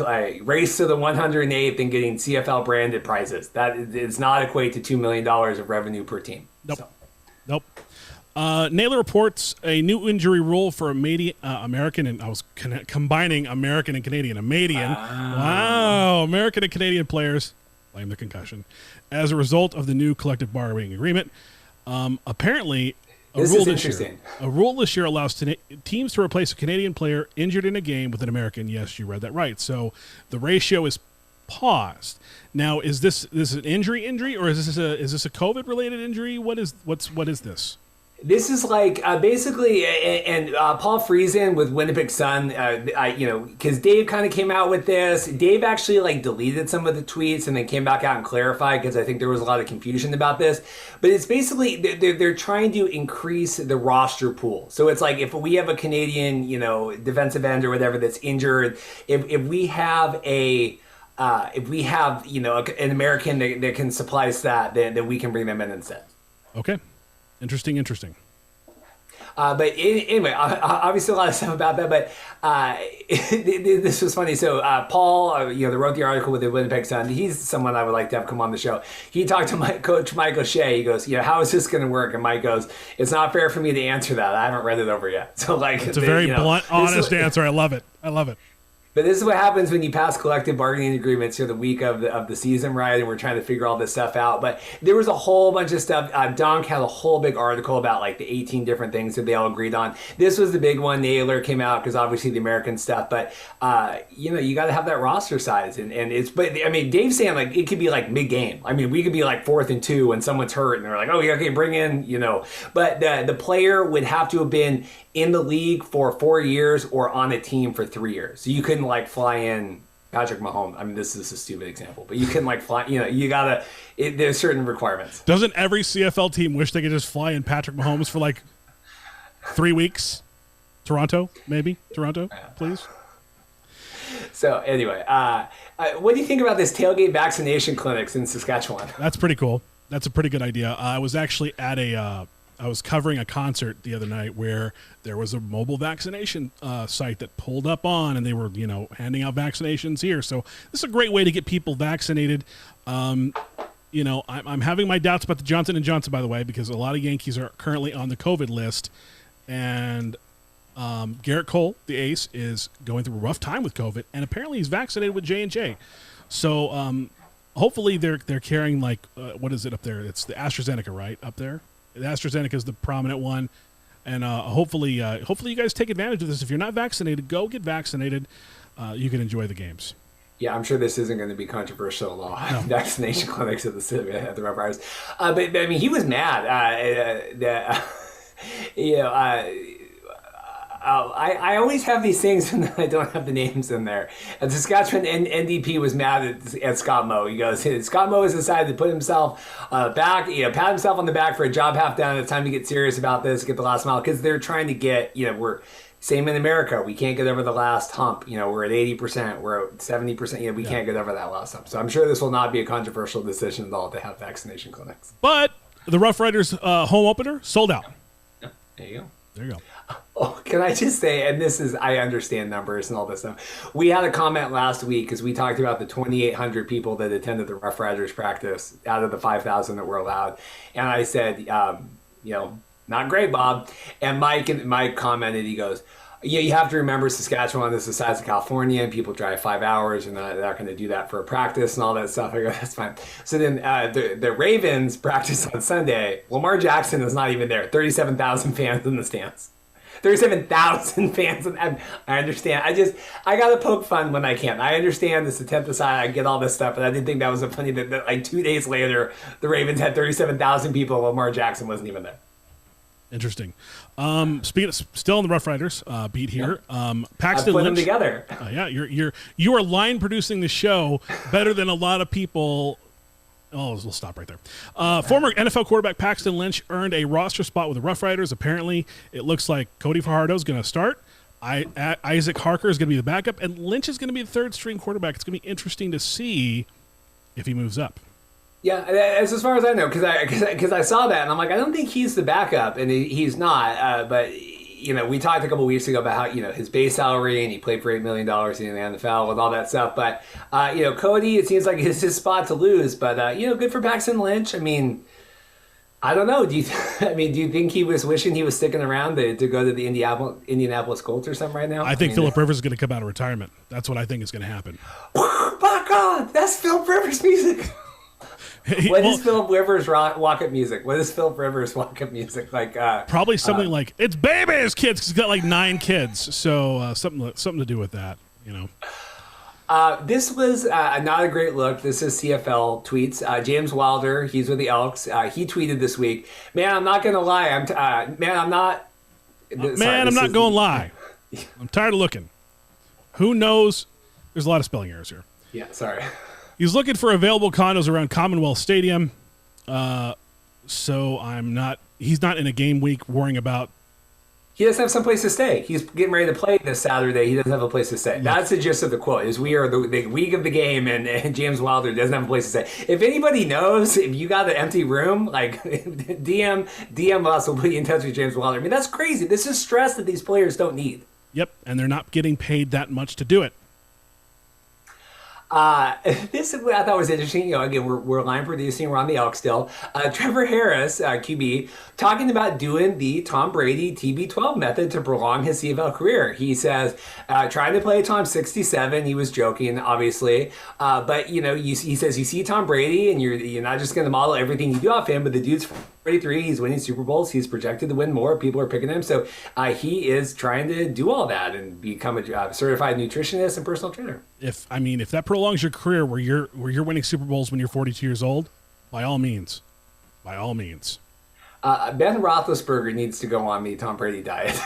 race to the 108th and getting CFL branded prizes. That does not equate to $2 million of revenue per team. Nope. So. Nope. Naylor reports a new injury rule for American, and I was combining American and Canadian. Wow, American and Canadian players claim the concussion as a result of the new collective bargaining agreement. Apparently, a rule this year allows teams to replace a Canadian player injured in a game with an American. Yes, you read that right. So the ratio is paused. Now, is this an injury, or is this a COVID related injury? What is this? This is like basically, and Paul Friesen with Winnipeg Sun, because Dave kind of came out with this. Dave actually like deleted some of the tweets and then came back out and clarified because I think there was a lot of confusion about this. But it's basically they're trying to increase the roster pool. So it's like if we have a Canadian, defensive end or whatever that's injured, if we have an American that can supply us then we can bring them in instead. Okay. Interesting. But anyway, obviously a lot of stuff about that, but this was funny. So Paul, that wrote the article with the Winnipeg Sun, he's someone I would like to have come on the show. He talked to Coach Mike O'Shea. He goes, how is this going to work? And Mike goes, it's not fair for me to answer that. I haven't read it over yet. So it's a very blunt, honest answer. I love it. But this is what happens when you pass collective bargaining agreements the week of the season, right? And we're trying to figure all this stuff out. But there was a whole bunch of stuff. Donk had a whole big article about like the 18 different things that they all agreed on. This was the big one. Naylor came out because obviously the American stuff. But you got to have that roster size, and it's. But I mean, Dave's saying like it could be like mid game. I mean, we could be like 4th and 2 when someone's hurt, and they're like, oh yeah, okay, bring in, But the player would have to have been in the league for 4 years or on a team for 3 years. So you couldn't like fly in Patrick Mahomes. I mean, this is a stupid example, but you couldn't like fly, you gotta, there's certain requirements. Doesn't every CFL team wish they could just fly in Patrick Mahomes for like 3 weeks? Toronto, please. So anyway, what do you think about this tailgate vaccination clinics in Saskatchewan? That's pretty cool. That's a pretty good idea. I was actually at I was covering a concert the other night where there was a mobile vaccination site that pulled up on, and they were, handing out vaccinations here. So this is a great way to get people vaccinated. I'm having my doubts about the Johnson & Johnson, by the way, because a lot of Yankees are currently on the COVID list. And Garrett Cole, the ace, is going through a rough time with COVID, and apparently he's vaccinated with J&J. So hopefully they're carrying, like, what is it up there? It's the AstraZeneca, right, up there? The AstraZeneca is the prominent one, and hopefully you guys take advantage of this. If you're not vaccinated, go get vaccinated. You can enjoy the games. Yeah, I'm sure this isn't going to be controversial law. No. Vaccination clinics at the Rough Riders. But I mean, he was mad. I always have these things and I don't have the names in there. And Saskatchewan NDP was mad at Scott Moe. He goes, Scott Moe has decided to put himself back, pat himself on the back for a job half done. It's time to get serious about this, get the last mile, because they're trying to get, we're same in America. We can't get over the last hump. We're at 80%, we're at 70%. We can't get over that last hump. So I'm sure this will not be a controversial decision at all to have vaccination clinics. But the Rough Riders home opener sold out. Yeah. There you go. Oh, can I just say, and this is, I understand numbers and all this stuff. We had a comment last week because we talked about the 2,800 people that attended the Rough Riders practice out of the 5,000 that were allowed. And I said, not great, Bob. And Mike commented, he goes, you have to remember Saskatchewan is the size of California and people drive 5 hours and they're not going to do that for a practice and all that stuff. I go, that's fine. So then the Ravens practice on Sunday. Lamar Jackson is not even there. 37,000 fans in the stands. 37,000 fans. And I understand. I got to poke fun when I can. I understand this attempt aside. I get all this stuff, but I didn't think that was a funny that like 2 days later, the Ravens had 37,000 people. Lamar Jackson wasn't even there. Interesting. Speaking of, still in the Rough Riders beat here, Paxton Lynch. Them together. You are line producing the show better than a lot of people. Oh, we'll stop right there. Former NFL quarterback Paxton Lynch earned a roster spot with the Rough Riders. Apparently, it looks like Cody Fajardo is going to start. Isaac Harker is going to be the backup, and Lynch is going to be the third string quarterback. It's going to be interesting to see if he moves up. Yeah, as far as I know, because I saw that and I'm like, I don't think he's the backup, and he's not. But we talked a couple weeks ago about how his base salary, and he played for $8 million in the NFL and all that stuff. But Cody, it seems like it's his spot to lose. But good for Paxton Lynch. I mean, I don't know. Do you think he was wishing he was sticking around to go to the Indianapolis Colts or something right now? I think Phillip Rivers is going to come out of retirement. That's what I think is going to happen. My God, that's Phillip Rivers music. What is Phillip Rivers walk-up music? What is Phillip Rivers walk-up music like? Probably something like "It's baby's kids." 'Cause he's got like 9 kids, so something to do with that. This was not a great look. This is CFL tweets. James Wilder, he's with the Elks. He tweeted this week. Man, I'm not gonna lie. I'm not going to lie. I'm tired of looking. Who knows? There's a lot of spelling errors here. Yeah, sorry. He's looking for available condos around Commonwealth Stadium. So he's not in a game week worrying about. He doesn't have some place to stay. He's getting ready to play this Saturday. He doesn't have a place to stay. That's the gist of the quote, is we are the week of the game, and James Wilder doesn't have a place to stay. If anybody knows, if you got an empty room, like DM us, we'll put you in touch with James Wilder. I mean, that's crazy. This is stress that these players don't need. Yep, and they're not getting paid that much to do it. This I thought was interesting. Again, we're line producing. We're on the Elk still. Trevor Harris, QB, talking about doing the Tom Brady TB12 method to prolong his CFL career. He says, trying to play Tom 67. He was joking, obviously. But he says you see Tom Brady, and you're not just going to model everything you do off him. But the dude's 43. He's winning Super Bowls. He's projected to win more. People are picking him. So he is trying to do all that and become a certified nutritionist and personal trainer. If that prolongs your career where you're winning Super Bowls when you're 42 years old, by all means. Ben Roethlisberger needs to go on the Tom Brady diet.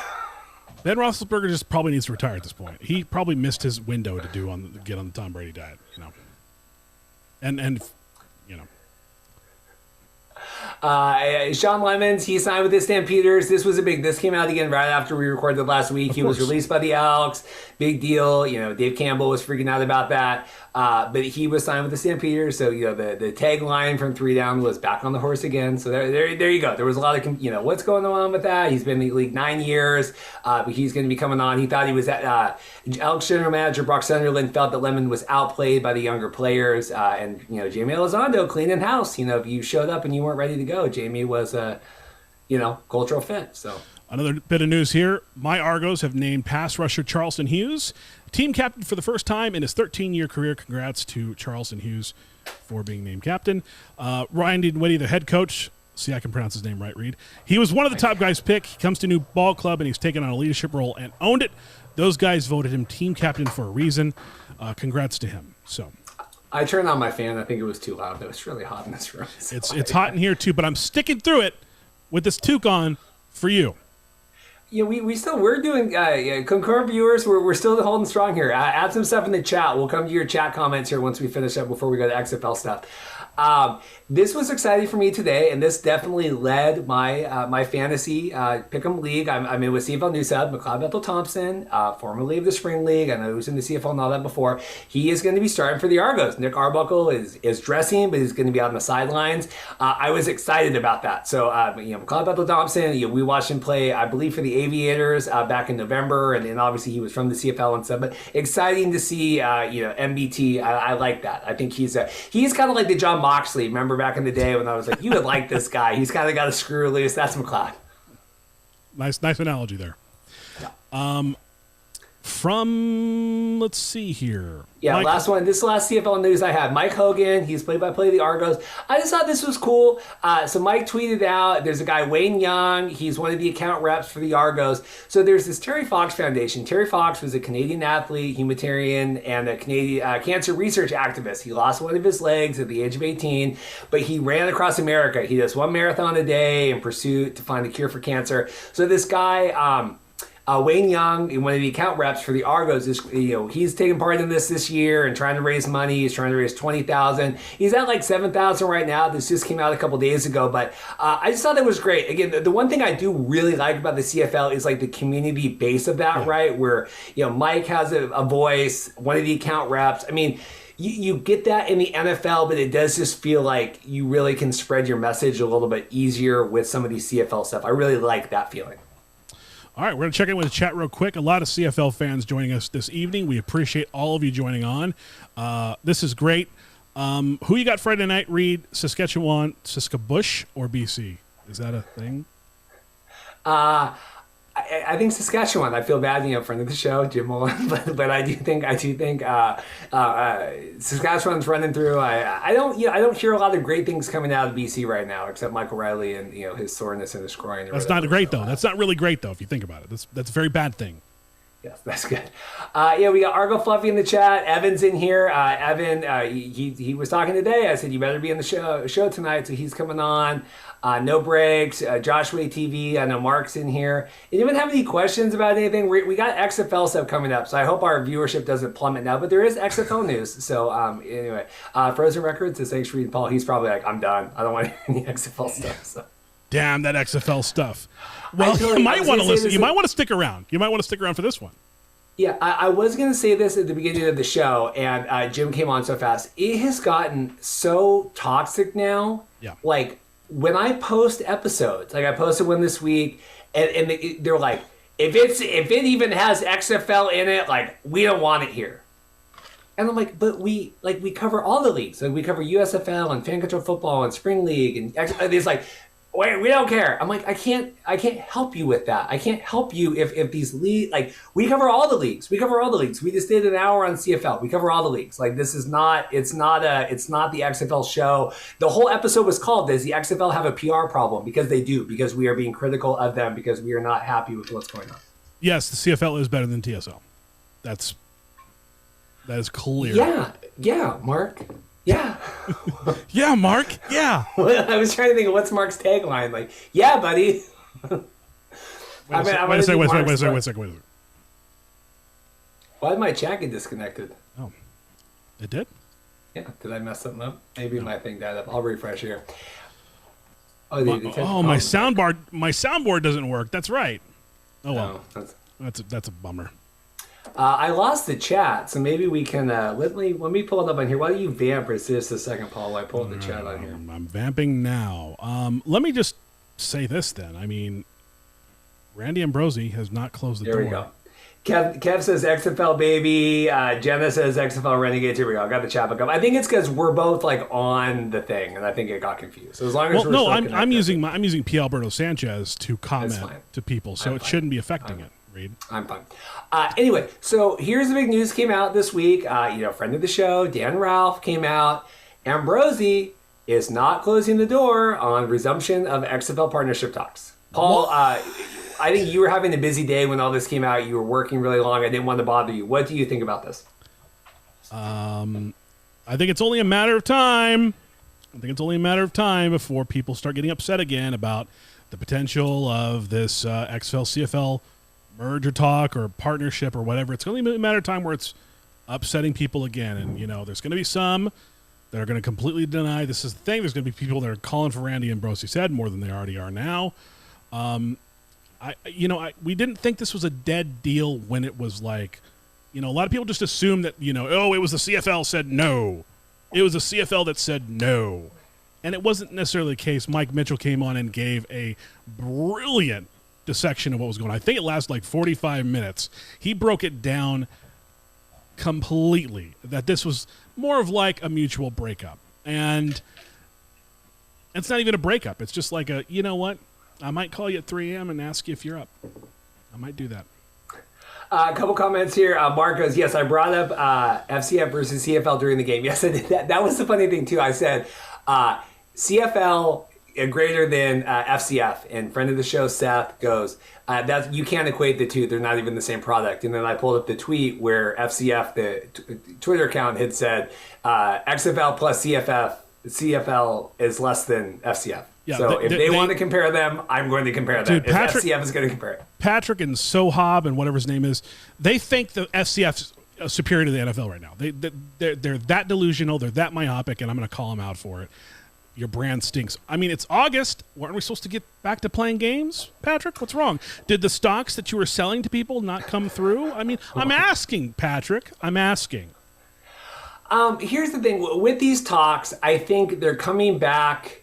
Ben Roethlisberger just probably needs to retire at this point. He probably missed his window to get on the Tom Brady diet, and. Sean Lemons, he signed with the Stampeders. This came out again right after we recorded last week. He was released by the Elks. Big deal. Dave Campbell was freaking out about that. But he was signed with the Stampeders. So, the tagline from 3 Down was back on the horse again. So there you go. There was a lot of, what's going on with that? He's been in the league 9 years, but he's going to be coming on. He thought he was at, Elks general manager Brock Sunderland felt that Lemon was outplayed by the younger players. And Jamie Elizondo cleaning house. If you showed up and you weren't ready to go, Jamie was a, cultural fit. So another bit of news here. My Argos have named pass rusher Charleston Hughes team captain for the first time in his 13-year career. Congrats to Charleston Hughes for being named captain. Ryan Dinwiddie, the head coach. See, I can pronounce his name right, Reed. He was one of the top guys picked. He comes to a new ball club, and he's taken on a leadership role and owned it. Those guys voted him team captain for a reason. Congrats to him. So I turned on my fan. I think it was too loud. It was really hot in this room. It's hot in here, too, but I'm sticking through it with this toque on for you. Yeah, we're doing concurrent viewers. We're still holding strong here. Add some stuff in the chat. We'll come to your chat comments here once we finish up before we go to XFL stuff. This was exciting for me today, and this definitely led my fantasy pick'em league. I'm in with CFL News Hub, McLeod Bethel-Thompson, formerly of the Spring League. I know he was in the CFL and all that before. He is going to be starting for the Argos. Nick Arbuckle is dressing, but he's going to be on the sidelines. I was excited about that. So, McLeod Bethel-Thompson, we watched him play, I believe, for the Aviators back in November, and then obviously he was from the CFL and stuff. But exciting to see, MBT. I like that. I think he's kind of like the John Moxley. Remember back in the day when I was like, you would like this guy. He's kind of got a screw loose. That's McLeod. Nice analogy there. Yeah. Let's see here. Yeah, Mike, last one. This last CFL news I had. Mike Hogan, he's play-by-play of the Argos. I just thought this was cool. So Mike tweeted out, there's a guy, Wayne Young. He's one of the account reps for the Argos. So there's this Terry Fox Foundation. Terry Fox was a Canadian athlete, humanitarian, and a Canadian cancer research activist. He lost one of his legs at the age of 18, but he ran across America. He does 1 marathon a day in pursuit to find a cure for cancer. So this guy... Wayne Young, one of the account reps for the Argos, is he's taking part in this year and trying to raise money. He's trying to raise $20,000. He's at like $7,000 right now. This just came out a couple days ago, but I just thought that was great. Again, the one thing I do really like about the CFL is like the community base of that, right? Where Mike has a voice, one of the account reps. I mean, you get that in the NFL, but it does just feel like you really can spread your message a little bit easier with some of these CFL stuff. I really like that feeling. All right, we're going to check in with the chat real quick. A lot of CFL fans joining us this evening. We appreciate all of you joining on. This is great. Who you got Friday night, Reed? Saskatchewan, Saskabush, or BC? Is that a thing? I think Saskatchewan. I feel bad, friend of the show, Jim Mullin, but I do think Saskatchewan's running through. I don't hear a lot of great things coming out of BC right now, except Michael Riley and his soreness in his groin. That's not great though. That's not really great though if you think about it. That's a very bad thing. Yes, that's good. We got Argo Fluffy in the chat. Evan's in here. Evan, he was talking today. I said you better be in the show tonight, so he's coming on. No breaks. Joshua TV. I know Mark's in here. Anyone have any questions about anything? We got XFL stuff coming up, so I hope our viewership doesn't plummet now. But there is XFL news. So anyway, Frozen Records says thanks for reading, Paul. He's probably like, I'm done. I don't want any XFL stuff. So. Damn that XFL stuff. Well, you might want to listen. You might want to stick around. You might want to stick around for this one. Yeah, I was going to say this at the beginning of the show, and Jim came on so fast. It has gotten so toxic now. Yeah. Like, when I post episodes, like I posted one this week, and they're like, if it even has XFL in it, like, we don't want it here. And I'm like, but we cover all the leagues. Like, we cover USFL and Fan Control Football and Spring League, and it's like, wait, we don't care. I'm like, I can't help you with that. I can't help you if these leagues, like, we cover all the leagues. We cover all the leagues. We just did an hour on CFL. We cover all the leagues. Like, this is not, it's not the XFL show. The whole episode was called, does the XFL have a PR problem? Because they do, because we are being critical of them, because we are not happy with what's going on. Yes, the CFL is better than TSL. That is clear. Yeah, Mark. Yeah. Yeah, Mark. Yeah. I was trying to think of what's Mark's tagline. Like, yeah, buddy. Wait a second. Why did my chat get disconnected? Oh, it did? Yeah. Did I mess something up? Maybe my thing died up. I'll refresh here. My soundboard doesn't work. That's right. Oh well. That's a bummer. I lost the chat, so maybe we can let me pull it up on here. Why don't you vamp for just a second, Paul, while I pull up the chat on here? I'm vamping now. Let me just say this then. I mean, Randy Ambrosi has not closed the door. There we go. Kev says XFL baby. Jenna says XFL Renegades. Here we go. I got the chat book up. I think it's because we're both like on the thing, and I think it got confused. So as long as I'm using P. Alberto Sanchez to comment to people, so it shouldn't be affecting it. I'm fine. Anyway, so here's the big news came out this week. Friend of the show, Dan Ralph, came out. Ambrosi is not closing the door on resumption of XFL partnership talks. Paul, I think you were having a busy day when all this came out. You were working really long. I didn't want to bother you. What do you think about this? I think it's only a matter of time. Before people start getting upset again about the potential of this XFL CFL merger talk or partnership or whatever. It's only a matter of time where it's upsetting people again. And, there's going to be some that are going to completely deny this is the thing. There's going to be people that are calling for Randy Ambrosi's head more than they already are now. We didn't think this was a dead deal when it was like, a lot of people just assume that, it was the CFL said no. It was the CFL that said no. And it wasn't necessarily the case. Mike Mitchell came on and gave a brilliant dissection of what was going on. I think it lasted like 45 minutes. He broke it down completely, that this was more of like a mutual breakup. And it's not even a breakup. It's just like you know what? I might call you at 3 a.m. and ask you if you're up. I might do that. A couple comments here. Mark goes, yes, I brought up FCF versus CFL during the game. Yes, I did that. That was the funny thing, too. I said CFL greater than FCF, and friend of the show Seth goes, that you can't equate the two. They're not even the same product. And then I pulled up the tweet where FCF, the Twitter account, had said XFL plus CFL is less than FCF. Yeah, so if they want to compare them, I'm going to compare them. Dude, if FCF is going to compare it. Patrick and Sohab and whatever his name is, they think the FCF's superior to the NFL right now. They're that delusional. They're that myopic, and I'm going to call them out for it. Your brand stinks. I mean, it's August. Aren't we supposed to get back to playing games, Patrick? What's wrong? Did the stocks that you were selling to people not come through? I mean, I'm asking, Patrick. I'm asking. Here's the thing. With these talks, I think they're coming back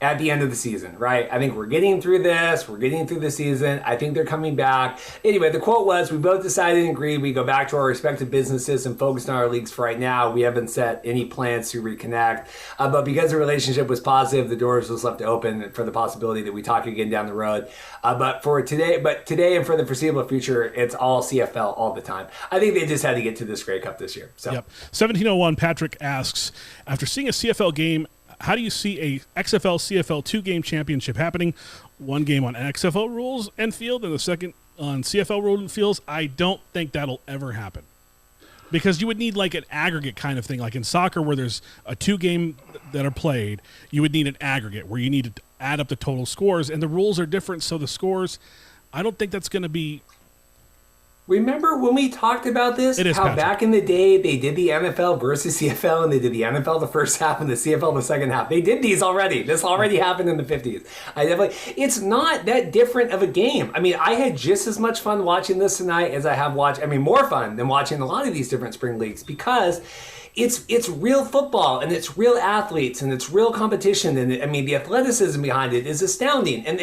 at the end of the season, right? I think we're getting through this. We're getting through the season. I think they're coming back. Anyway, the quote was, we both decided and agreed we go back to our respective businesses and focus on our leagues for right now. We haven't set any plans to reconnect. But because the relationship was positive, the doors was left open for the possibility that we talk again down the road. But today and for the foreseeable future, it's all CFL all the time. I think they just had to get to this Grey Cup this year. So. Yep. 1701, Patrick asks, after seeing a CFL game, how do you see a XFL CFL 2-game championship happening? One game on XFL rules and field, and the second on CFL rules and fields. I don't think that'll ever happen, because you would need like an aggregate kind of thing, like in soccer where there's a 2-game that are played. You would need an aggregate where you need to add up the total scores, and the rules are different. So the scores, I don't think that's going to be. Remember when we talked about this? How Patrick. Back in the day they did the NFL versus CFL, and they did the NFL the first half and the CFL the second half. They did these already. This already happened in the 50s. It's not that different of a game. I mean, I had just as much fun watching this tonight as I have watched. I mean, more fun than watching a lot of these different spring leagues, because it's real football, and it's real athletes, and it's real competition, and I mean the athleticism behind it is astounding, and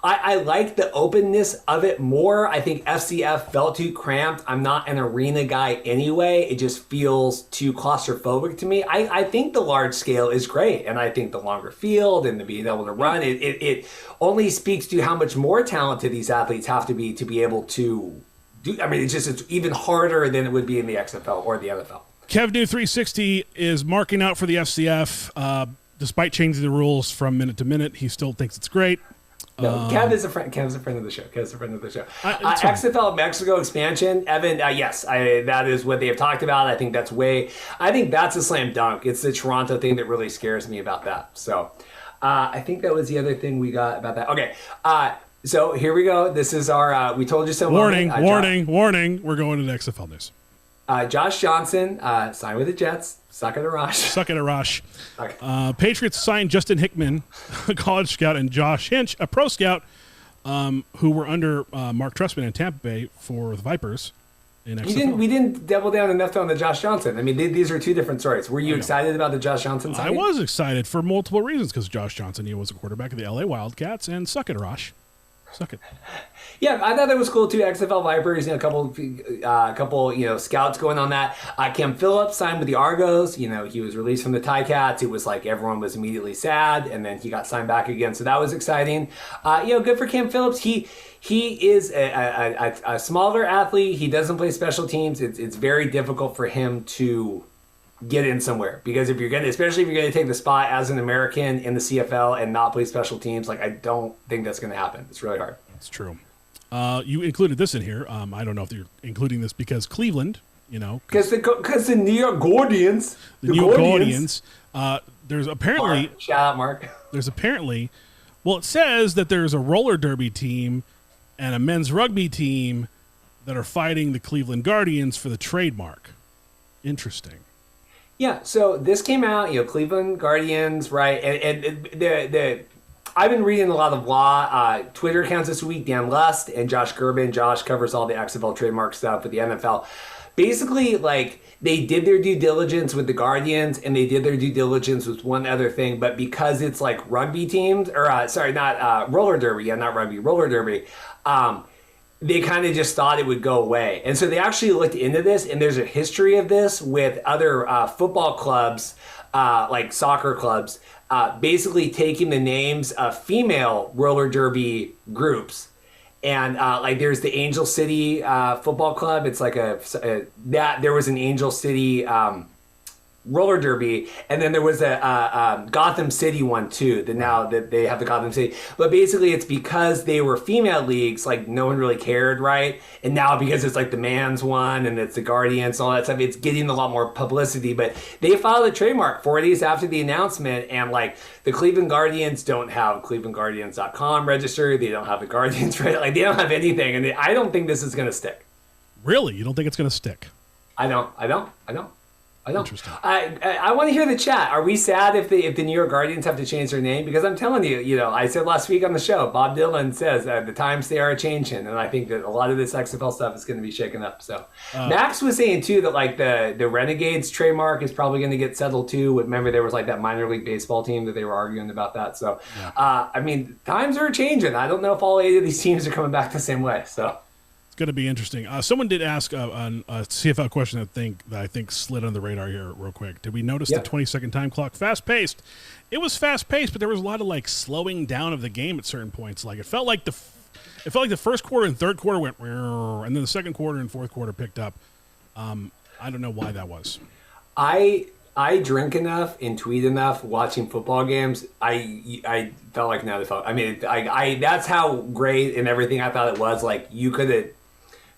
I like the openness of it more. I think FCF felt too cramped. I'm not an arena guy anyway. It just feels too claustrophobic to me. I think the large scale is great, and I think the longer field and the being able to run it only speaks to how much more talented these athletes have to be able to do. I mean, it's even harder than it would be in the XFL or the NFL. Kev New 360 is marking out for the FCF. Despite changing the rules from minute to minute, he still thinks it's great. No, Kev is a friend. Kev's a friend of the show. XFL Mexico expansion, Evan. Yes, that is what they have talked about. I think that's a slam dunk. It's the Toronto thing that really scares me about that. So, I think that was the other thing we got about that. Okay. So here we go. This is our we told you so. Warning! We're going to the XFL news. Josh Johnson signed with the Jets. Suck it a rush. Okay. Patriots signed Justin Hickman, a college scout, and Josh Hinch, a pro scout, who were under Mark Trestman in Tampa Bay for the Vipers. We didn't double down enough on the Josh Johnson. I mean, these are two different stories. Were you excited about the Josh Johnson signing? I was excited for multiple reasons, because Josh Johnson, he was a quarterback of the LA Wildcats, and suck it, Rosh. Suck it. Yeah, I thought that was cool too. XFL Vipers, a couple, scouts going on that. Cam Phillips signed with the Argos. He was released from the Ticats. It was like everyone was immediately sad, and then he got signed back again. So that was exciting. Good for Cam Phillips. He is a smaller athlete. He doesn't play special teams. It's very difficult for him to get in somewhere, because especially if you're going to take the spot as an American in the CFL and not play special teams, I don't think that's going to happen. It's really hard. It's true. You included this in here. I don't know if you're including this because Cleveland, because the New York Gordians, there's apparently shout out Mark. There's apparently, it says that there's a roller derby team and a men's rugby team that are fighting the Cleveland Guardians for the trademark. Interesting. Yeah, so this came out, Cleveland Guardians, right? And I've been reading a lot of law Twitter accounts this week. Dan Lust and Josh Gerben. Josh covers all the XFL trademark stuff with the NFL. Basically, they did their due diligence with the Guardians, and they did their due diligence with one other thing. But because it's rugby teams, or not roller derby, not rugby, roller derby. They kind of just thought it would go away. And so they actually looked into this, and there's a history of this with other football clubs, like soccer clubs, basically taking the names of female roller derby groups. And there's the Angel City Football Club. It's there was an Angel City roller derby, and then there was a Gotham City one too. That now that they have the Gotham City, but basically it's because they were female leagues, like no one really cared, right? And now because it's like the man's one and it's the Guardians and all that stuff, it's getting a lot more publicity. But they filed a trademark 4 days after the announcement, and like the Cleveland Guardians don't have ClevelandGuardians.com registered. They don't have the Guardians like they don't have anything, and I don't think this is going to stick. Really, you don't think it's going to stick? I don't. Interesting. I want to hear the chat. Are we sad if the New York Guardians have to change their name? Because I'm telling you, I said last week on the show, Bob Dylan says the times they are changing, and I think that a lot of this XFL stuff is going to be shaken up. So Max was saying too that like the Renegades trademark is probably going to get settled too. Remember there was like that minor league baseball team that they were arguing about that. So I mean, times are changing. I don't know if all 8 of these teams are coming back the same way. So. It's going to be interesting. Someone did ask a CFL question that I think slid on the radar here real quick. Did we notice the 20-second time clock? Fast-paced. It was fast-paced, but there was a lot of like slowing down of the game at certain points. Like it felt like the first quarter and third quarter went, and then the second quarter and fourth quarter picked up. I don't know why that was. I drink enough and tweet enough watching football games. I felt like now the phone. I mean, I that's how great and everything I thought it was. Like you could have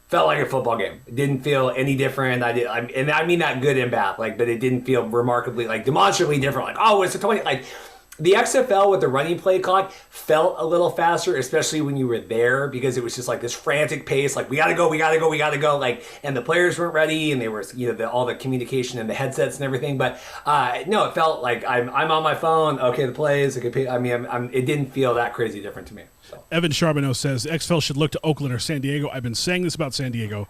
felt like a football game. It didn't feel any different. And I mean that good and bad. Like, but it didn't feel remarkably like demonstrably different. Like, oh, it's a 20. Like the XFL with the running play clock felt a little faster, especially when you were there, because it was just like this frantic pace. Like we gotta go. Like, and the players weren't ready, and they were, all the communication and the headsets and everything. But no, it felt like I'm on my phone. Okay, the plays. Okay, I mean, it didn't feel that crezy different to me. So. Evan Charbonneau says XFL should look to Oakland or San Diego. I've been saying this about San Diego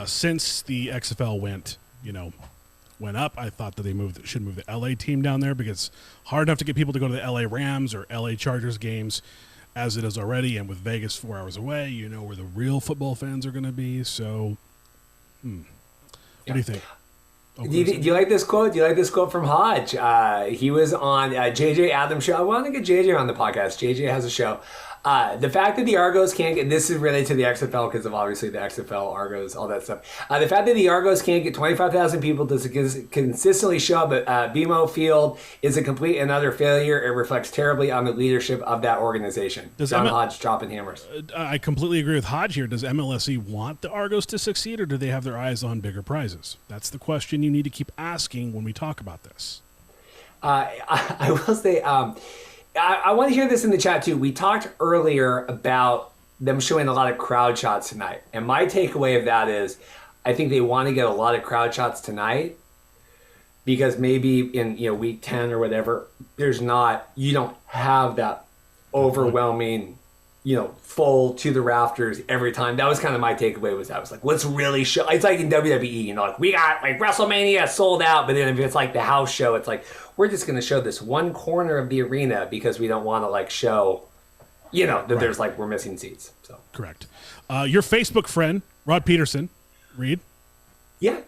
since the XFL went up. I thought that they should move the LA team down there because it's hard enough to get people to go to the LA Rams or LA Chargers games as it is already, and with Vegas 4 hours away, where the real football fans are going to be. So, what do you think? Do you like this quote? Do you like this quote from Hodge? He was on JJ Adams' show. I want to get JJ on the podcast. JJ has a show. The fact that the Argos can't get, this is related to the XFL because of obviously the XFL, Argos, all that stuff. The fact that the Argos can't get 25,000 people to consistently show up at BMO Field is a complete and utter failure. It reflects terribly on the leadership of that organization. John Hodge dropping hammers. I completely agree with Hodge here. Does MLSE want the Argos to succeed, or do they have their eyes on bigger prizes? That's the question you need to keep asking when we talk about this. I will say... I want to hear this in the chat too. We talked earlier about them showing a lot of crowd shots tonight. And my takeaway of that is I think they want to get a lot of crowd shots tonight because maybe in week 10 or whatever, you don't have that overwhelming, full to the rafters every time. That was kind of my takeaway was that. I was like, let's really show. It's like in WWE, like we got like WrestleMania sold out, but then if it's like the house show, it's like, we're just going to show this one corner of the arena because we don't want to like show, that there's like we're missing seats. So correct. Your Facebook friend Rod Peterson, Reed. Yeah.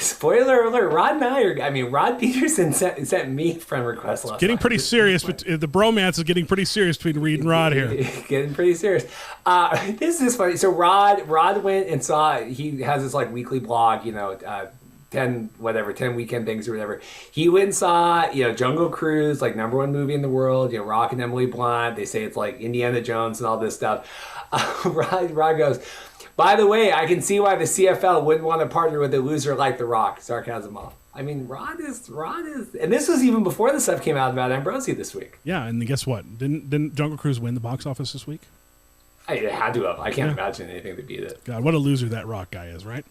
Spoiler alert. Rod Peterson sent me friend requests last getting night. pretty serious, but the bromance is getting pretty serious between Reed and Rod here. Getting pretty serious. This is funny. So Rod went and saw. He has this like weekly blog. 10 weekend things or whatever. He went and saw, Jungle Cruise, like #1 movie in the world, Rock and Emily Blunt. They say it's like Indiana Jones and all this stuff. Rod goes, by the way, I can see why the CFL wouldn't want to partner with a loser like The Rock. Sarcasm off. I mean, Rod is, and this was even before the stuff came out about Ambrosi this week. Yeah, and guess what? Didn't Jungle Cruise win the box office this week? It had to have. I can't imagine anything to beat it. God, what a loser that Rock guy is, right?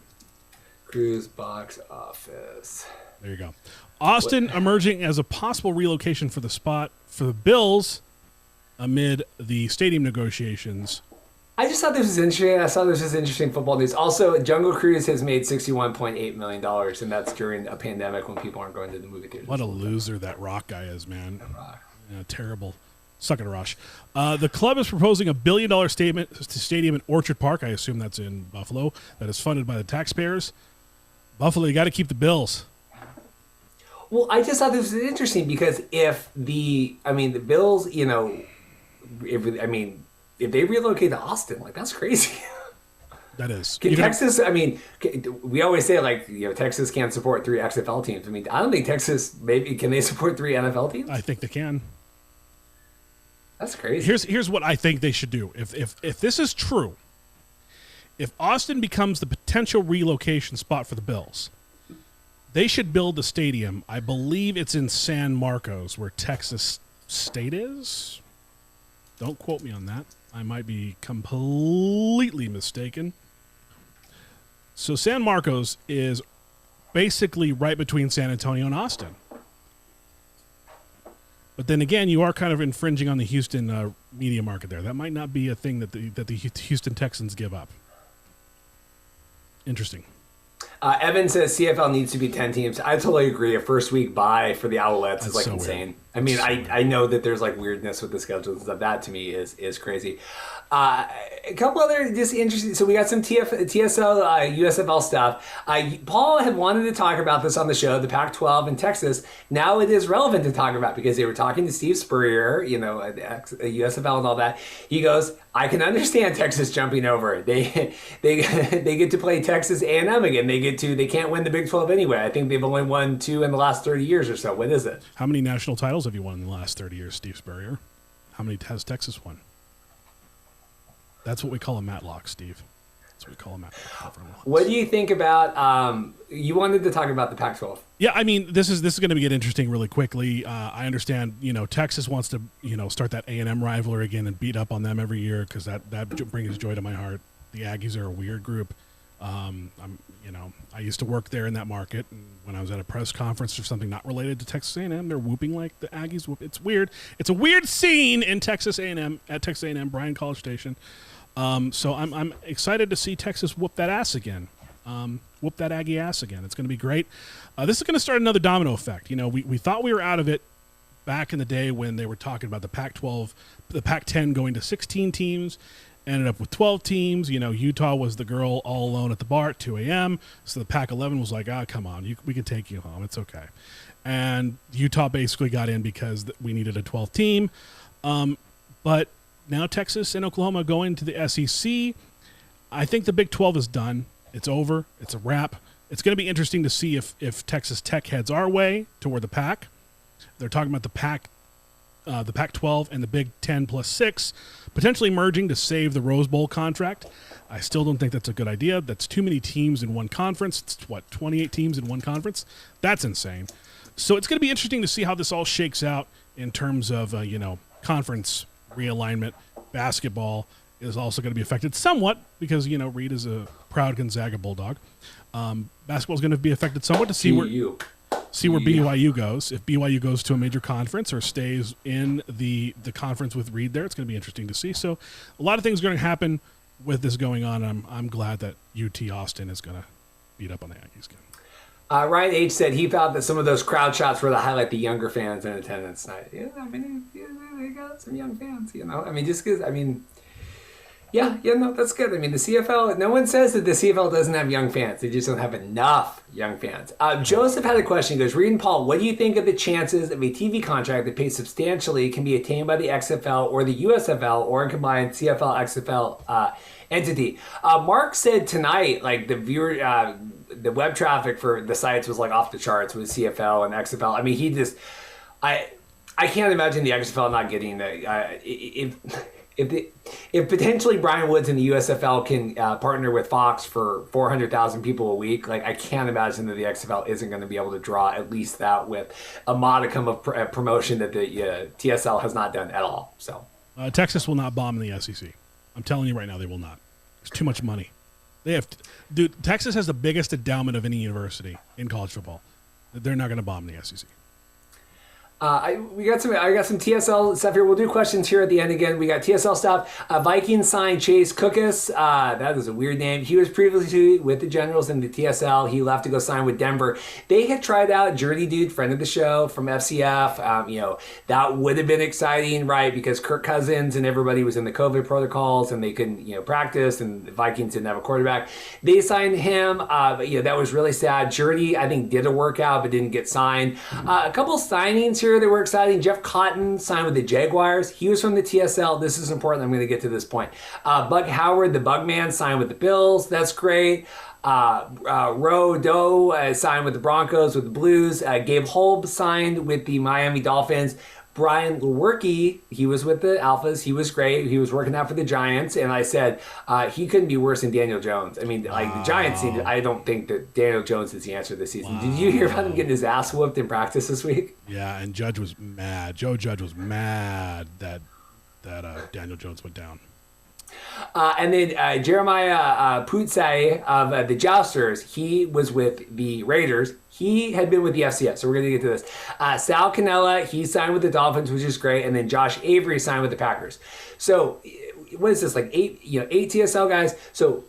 Cruise box office. There you go. Austin emerging as a possible relocation for the spot for the Bills amid the stadium negotiations. I just thought this was interesting. I saw this was interesting football news. Also, Jungle Cruise has made $61.8 million, and that's during a pandemic when people aren't going to the movie theaters. What a loser that Rock guy is, man. Yeah, terrible. Suck it, Rush. The club is proposing $1 billion stadium in Orchard Park. I assume that's in Buffalo. That is funded by the taxpayers. Buffalo, you got to keep the Bills. Well, I just thought this was interesting because if the Bills, if they relocate to Austin, like that's crazy. That is. Can Texas, I mean, we always say, like, Texas can't support 3 XFL teams. I mean, I don't think Texas, maybe, can they support 3 NFL teams? I think they can. That's crazy. Here's what I think they should do. If this is true, if Austin becomes the potential relocation spot for the Bills, they should build a stadium. I believe it's in San Marcos, where Texas State is. Don't quote me on that. I might be completely mistaken. So San Marcos is basically right between San Antonio and Austin. But then again, you are kind of infringing on the Houston media market there. That might not be a thing that the Houston Texans give up. Interesting. Evan says CFL needs to be 10 teams. I totally agree. A first week bye for the Owlets is like so insane. Weird. I mean, I know that there's like weirdness with the schedules and stuff. That to me is crazy. A couple other just interesting. So we got some TSL, USFL stuff. Paul had wanted to talk about this on the show, the Pac-12 in Texas. Now it is relevant to talk about because they were talking to Steve Spurrier, USFL and all that. He goes, I can understand Texas jumping over. They get to play Texas A&M again. They can't win the Big 12 anyway. I think they've only won 2 in the last 30 years or so. What is it? How many national titles have you won in the last 30 years, Steve Spurrier? How many has Texas won? That's what we call a Matlock, Steve. That's what we call a Matlock. What do you think about? You wanted to talk about the Pac-12. Yeah, I mean, this is going to get interesting really quickly. I understand, Texas wants to, start that A&M rivalry again and beat up on them every year because that brings joy to my heart. The Aggies are a weird group. I used to work there in that market, and when I was at a press conference or something not related to Texas A&M, they're whooping like the Aggies whoop. It's weird. It's a weird scene in Texas A&M at Texas A&M Bryan College Station. So I'm excited to see Texas whoop that ass again. Whoop that Aggie ass again. It's going to be great. This is going to start another domino effect. We thought we were out of it back in the day when they were talking about the Pac-12, the Pac-10 going to 16 teams. Ended up with 12 teams. Utah was the girl all alone at the bar at 2 a.m. So the Pac-11 was like, come on, we can take you home. It's okay. And Utah basically got in because we needed a 12th team. But now Texas and Oklahoma go into the SEC. I think the Big 12 is done. It's over. It's a wrap. It's going to be interesting to see if Texas Tech heads our way toward the Pac. They're talking about the Pac-12 and the Big 10 plus 6 potentially merging to save the Rose Bowl contract. I still don't think that's a good idea. That's too many teams in one conference. It's 28 teams in one conference? That's insane. So it's going to be interesting to see how this all shakes out in terms of, conference realignment. Basketball is also going to be affected somewhat because, Reed is a proud Gonzaga Bulldog. Basketball is going to be affected somewhat to see where BYU goes. If BYU goes to a major conference or stays in the conference with Reed there, it's going to be interesting to see. So a lot of things are going to happen with this going on. I'm glad that UT Austin is going to beat up on the Aggies again. Ryan H. said he thought that some of those crowd shots were to highlight the younger fans in attendance tonight. Yeah, I mean, they got some young fans, I mean, just because, no, that's good. I mean, the CFL, no one says that the CFL doesn't have young fans. They just don't have enough young fans. Joseph had a question. He goes, Reed and Paul, what do you think of the chances of a TV contract that pays substantially can be attained by the XFL or the USFL or a combined CFL-XFL entity? Mark said tonight, like, the web traffic for the sites was, like, off the charts with CFL and XFL. I mean, I can't imagine the XFL not getting if potentially Brian Woods and the USFL can partner with Fox for 400,000 people a week, like, I can't imagine that the XFL isn't going to be able to draw at least that with a modicum of promotion that the TSL has not done at all. So Texas will not bomb in the SEC. I'm telling you right now, they will not. There's too much money. Texas has the biggest endowment of any university in college football. They're not going to bomb the SEC. I got some TSL stuff here. We'll do questions here at the end again. We got TSL stuff. Vikings signed Chase Cookus. That is a weird name. He was previously with the Generals in the TSL. He left to go sign with Denver. They had tried out Journey Dude, friend of the show from FCF. That would have been exciting, right? Because Kirk Cousins and everybody was in the COVID protocols and they couldn't, practice, and the Vikings didn't have a quarterback. They signed him. But that was really sad. Journey, I think, did a workout but didn't get signed. A couple signings here here that were exciting. Jeff Cotton signed with the Jaguars. He was from the TSL. This is important. I'm going to get to this point. Buck Howard, the Bugman, signed with the Bills. That's great. Ro Doe signed with the Broncos, with the Blues. Gabe Holb signed with the Miami Dolphins. Brian Lewerke, he was with the Alphas. He was great. He was working out for the Giants. And I said, he couldn't be worse than Daniel Jones. I mean, like the Giants, I don't think that Daniel Jones is the answer this season. Did you hear about him getting his ass whooped in practice this week? Yeah, and Judge was mad. Joe Judge was mad that Daniel Jones went down. And then Jeremiah Putsai of the Jousters, he was with the Raiders. He had been with the FCS, so we're going to get to this. Sal Cannella, he signed with the Dolphins, which is great. And then Josh Avery signed with the Packers. So what is this, like eight TSL guys? So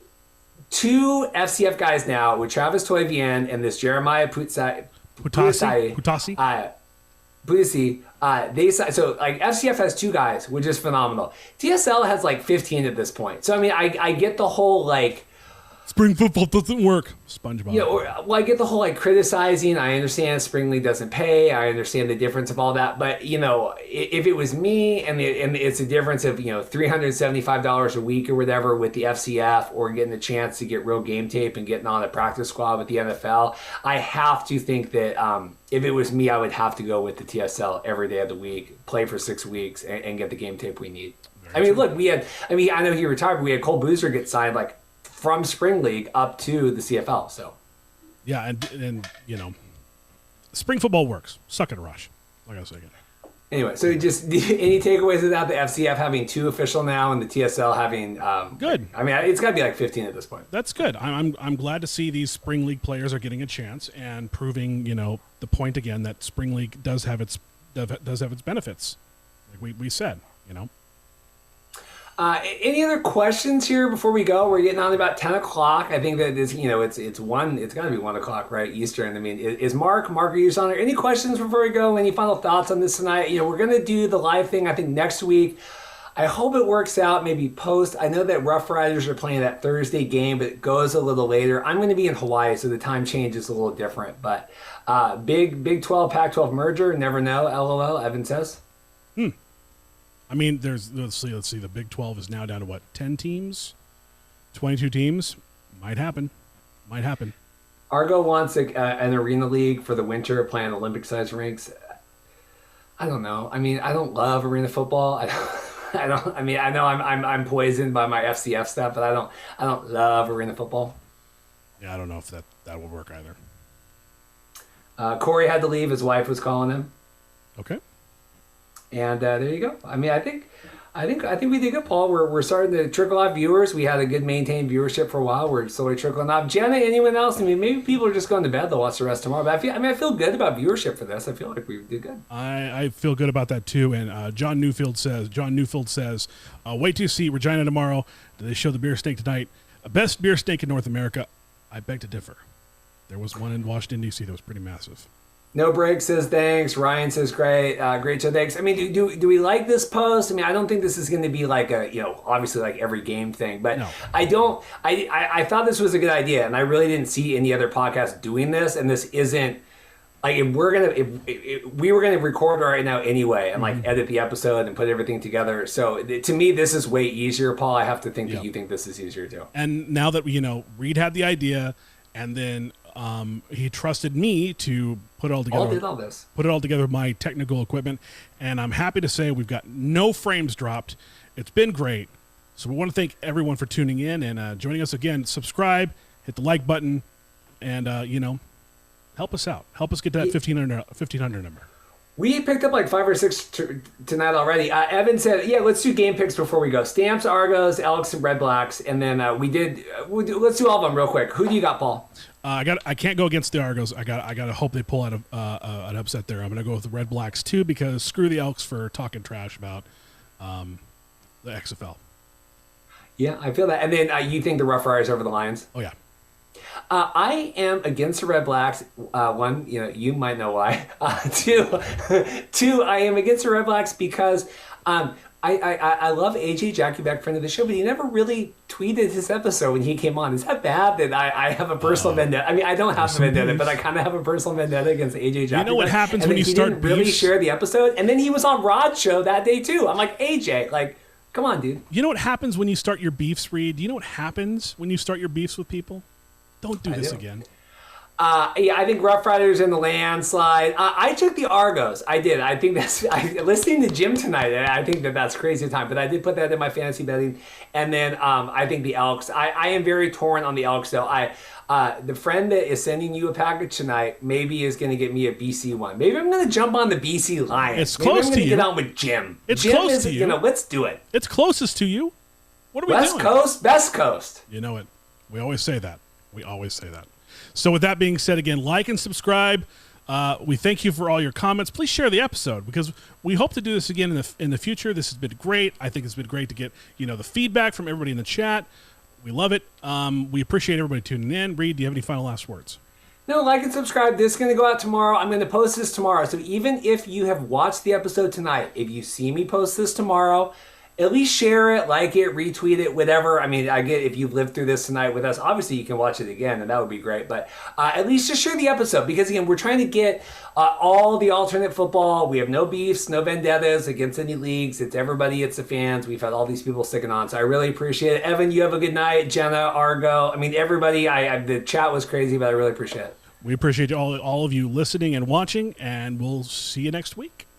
2 FCF guys now with Travis Toivian and this Jeremiah Putasi. So like FCF has 2 guys, which is phenomenal. TSL has like 15 at this point. So I mean, I get the whole like spring football doesn't work. SpongeBob. Yeah, I get the whole like criticizing. I understand spring league doesn't pay. I understand the difference of all that. But if it was me and it's a difference of $375 a week or whatever with the FCF, or getting the chance to get real game tape and getting on a practice squad with the NFL, I have to think that if it was me, I would have to go with the TSL every day of the week, play for 6 weeks, and get the game tape we need. Look, I know he retired, but we had Cole Boozer get signed like from spring league up to the CFL. So yeah, and spring football works. Suck it, Rush. Like I was saying. Anyway, so just any takeaways about the FCF having 2 official now and the TSL having good. I mean, it's got to be like 15 at this point. That's good. I'm glad to see these spring league players are getting a chance and proving the point again that spring league does have its benefits, like we said. Any other questions here before we go? We're getting on about 10 o'clock. I think that it's it's got to be 1 o'clock, right? Eastern. I mean, is Mark, are you on there? Any questions before we go? Any final thoughts on this tonight? We're going to do the live thing, I think, next week. I hope it works out, maybe post. I know that Rough Riders are playing that Thursday game, but it goes a little later. I'm going to be in Hawaii, so the time change is a little different. But Big 12, Pac-12 merger, never know, LOL, Evan says. I mean, let's see. The Big 12 is now down to what, 10 teams, 22 teams. Might happen. Argo wants an arena league for the winter, playing Olympic-sized rinks. I don't know. I mean, I don't love arena football. I don't. I mean, I know I'm poisoned by my FCF stuff, but I don't love arena football. Yeah, I don't know if that will work either. Corey had to leave. His wife was calling him. Okay. And there you go. I mean, I think we did good, Paul. We're starting to trickle off viewers. We had a good maintained viewership for a while. We're slowly trickling off. Jenna, anyone else? I mean, maybe people are just going to bed. They'll watch the rest tomorrow. But I feel good about viewership for this. I feel like we did good. I feel good about that too. And John Newfield says, wait till you see Regina tomorrow. Do they show the beer steak tonight? Best beer steak in North America. I beg to differ. There was one in Washington, D.C. that was pretty massive. No Break says thanks. Ryan says great. Great show, thanks. I mean, do we like this post? I mean, I don't think this is going to be like a, obviously like every game thing, but no. I thought this was a good idea, and I really didn't see any other podcast doing this, and this isn't, like, if we were gonna record right now anyway and like edit the episode and put everything together. So to me, this is way easier, Paul. I have to think that you think this is easier too. And now that Reed had the idea, and then he trusted me to put it all together. Put it all together with my technical equipment, and I'm happy to say we've got no frames dropped. It's been great. So we want to thank everyone for tuning in and joining us again. Subscribe, hit the like button, and help us out. Help us get to that 1500 number. We picked up like 5 or 6 tonight already. Evan said, let's do game picks before we go. Stamps, Argos, Elks, and Red Blacks. And then let's do all of them real quick. Who do you got, Paul? I can't go against the Argos. I got to hope they pull out an upset there. I'm going to go with the Red Blacks too, because screw the Elks for talking trash about the XFL. Yeah, I feel that. And then you think the Rough Riders over the Lions? Oh, yeah. I am against the Red Blacks. One, you might know why. Two, I am against the Red Blacks because I love AJ, Jackie Beck, friend of the show, but he never really tweeted his episode when he came on. Is that bad that I have a personal vendetta? I mean, I don't have a vendetta, but I kind of have a personal vendetta against AJ Jackson. You know what happens when you start didn't really share the episode, and then he was on Rod's show that day too. I'm like, AJ, like, come on, dude. You know what happens when you start your beefs, Reed? You know what happens when you start your beefs with people? Don't do this again. Yeah, I think Rough Riders in the landslide. I took the Argos. I did. I think listening to Jim tonight, I think that's crazy time. But I did put that in my fantasy betting. And then I think the Elks. I am very torn on the Elks, though. The friend that is sending you a package tonight maybe is going to get me a BC one. Maybe I'm going to jump on the BC Lions. It's close to you. Get on with Jim. It's Jim close to you. Let's do it. It's closest to you. What are we doing? West Coast, best coast. You know it. We always say that. So with that being said, again, like and subscribe. We thank you for all your comments. Please share the episode because we hope to do this again in the future. This has been great. I think it's been great to get the feedback from everybody in the chat. We love it. We appreciate everybody tuning in. Reed, do you have any final last words? No, like and subscribe. This is going to go out tomorrow. I'm going to post this tomorrow. So even if you have watched the episode tonight, if you see me post this tomorrow, at least share it, like it, retweet it, whatever. I mean, I get if you've lived through this tonight with us, obviously you can watch it again, and that would be great. But at least just share the episode because, again, we're trying to get all the alternate football. We have no beefs, no vendettas against any leagues. It's everybody. It's the fans. We've had all these people sticking on, so I really appreciate it. Evan, you have a good night. Jenna, Argo. I mean, everybody. The chat was crazy, but I really appreciate it. We appreciate all of you listening and watching, and we'll see you next week.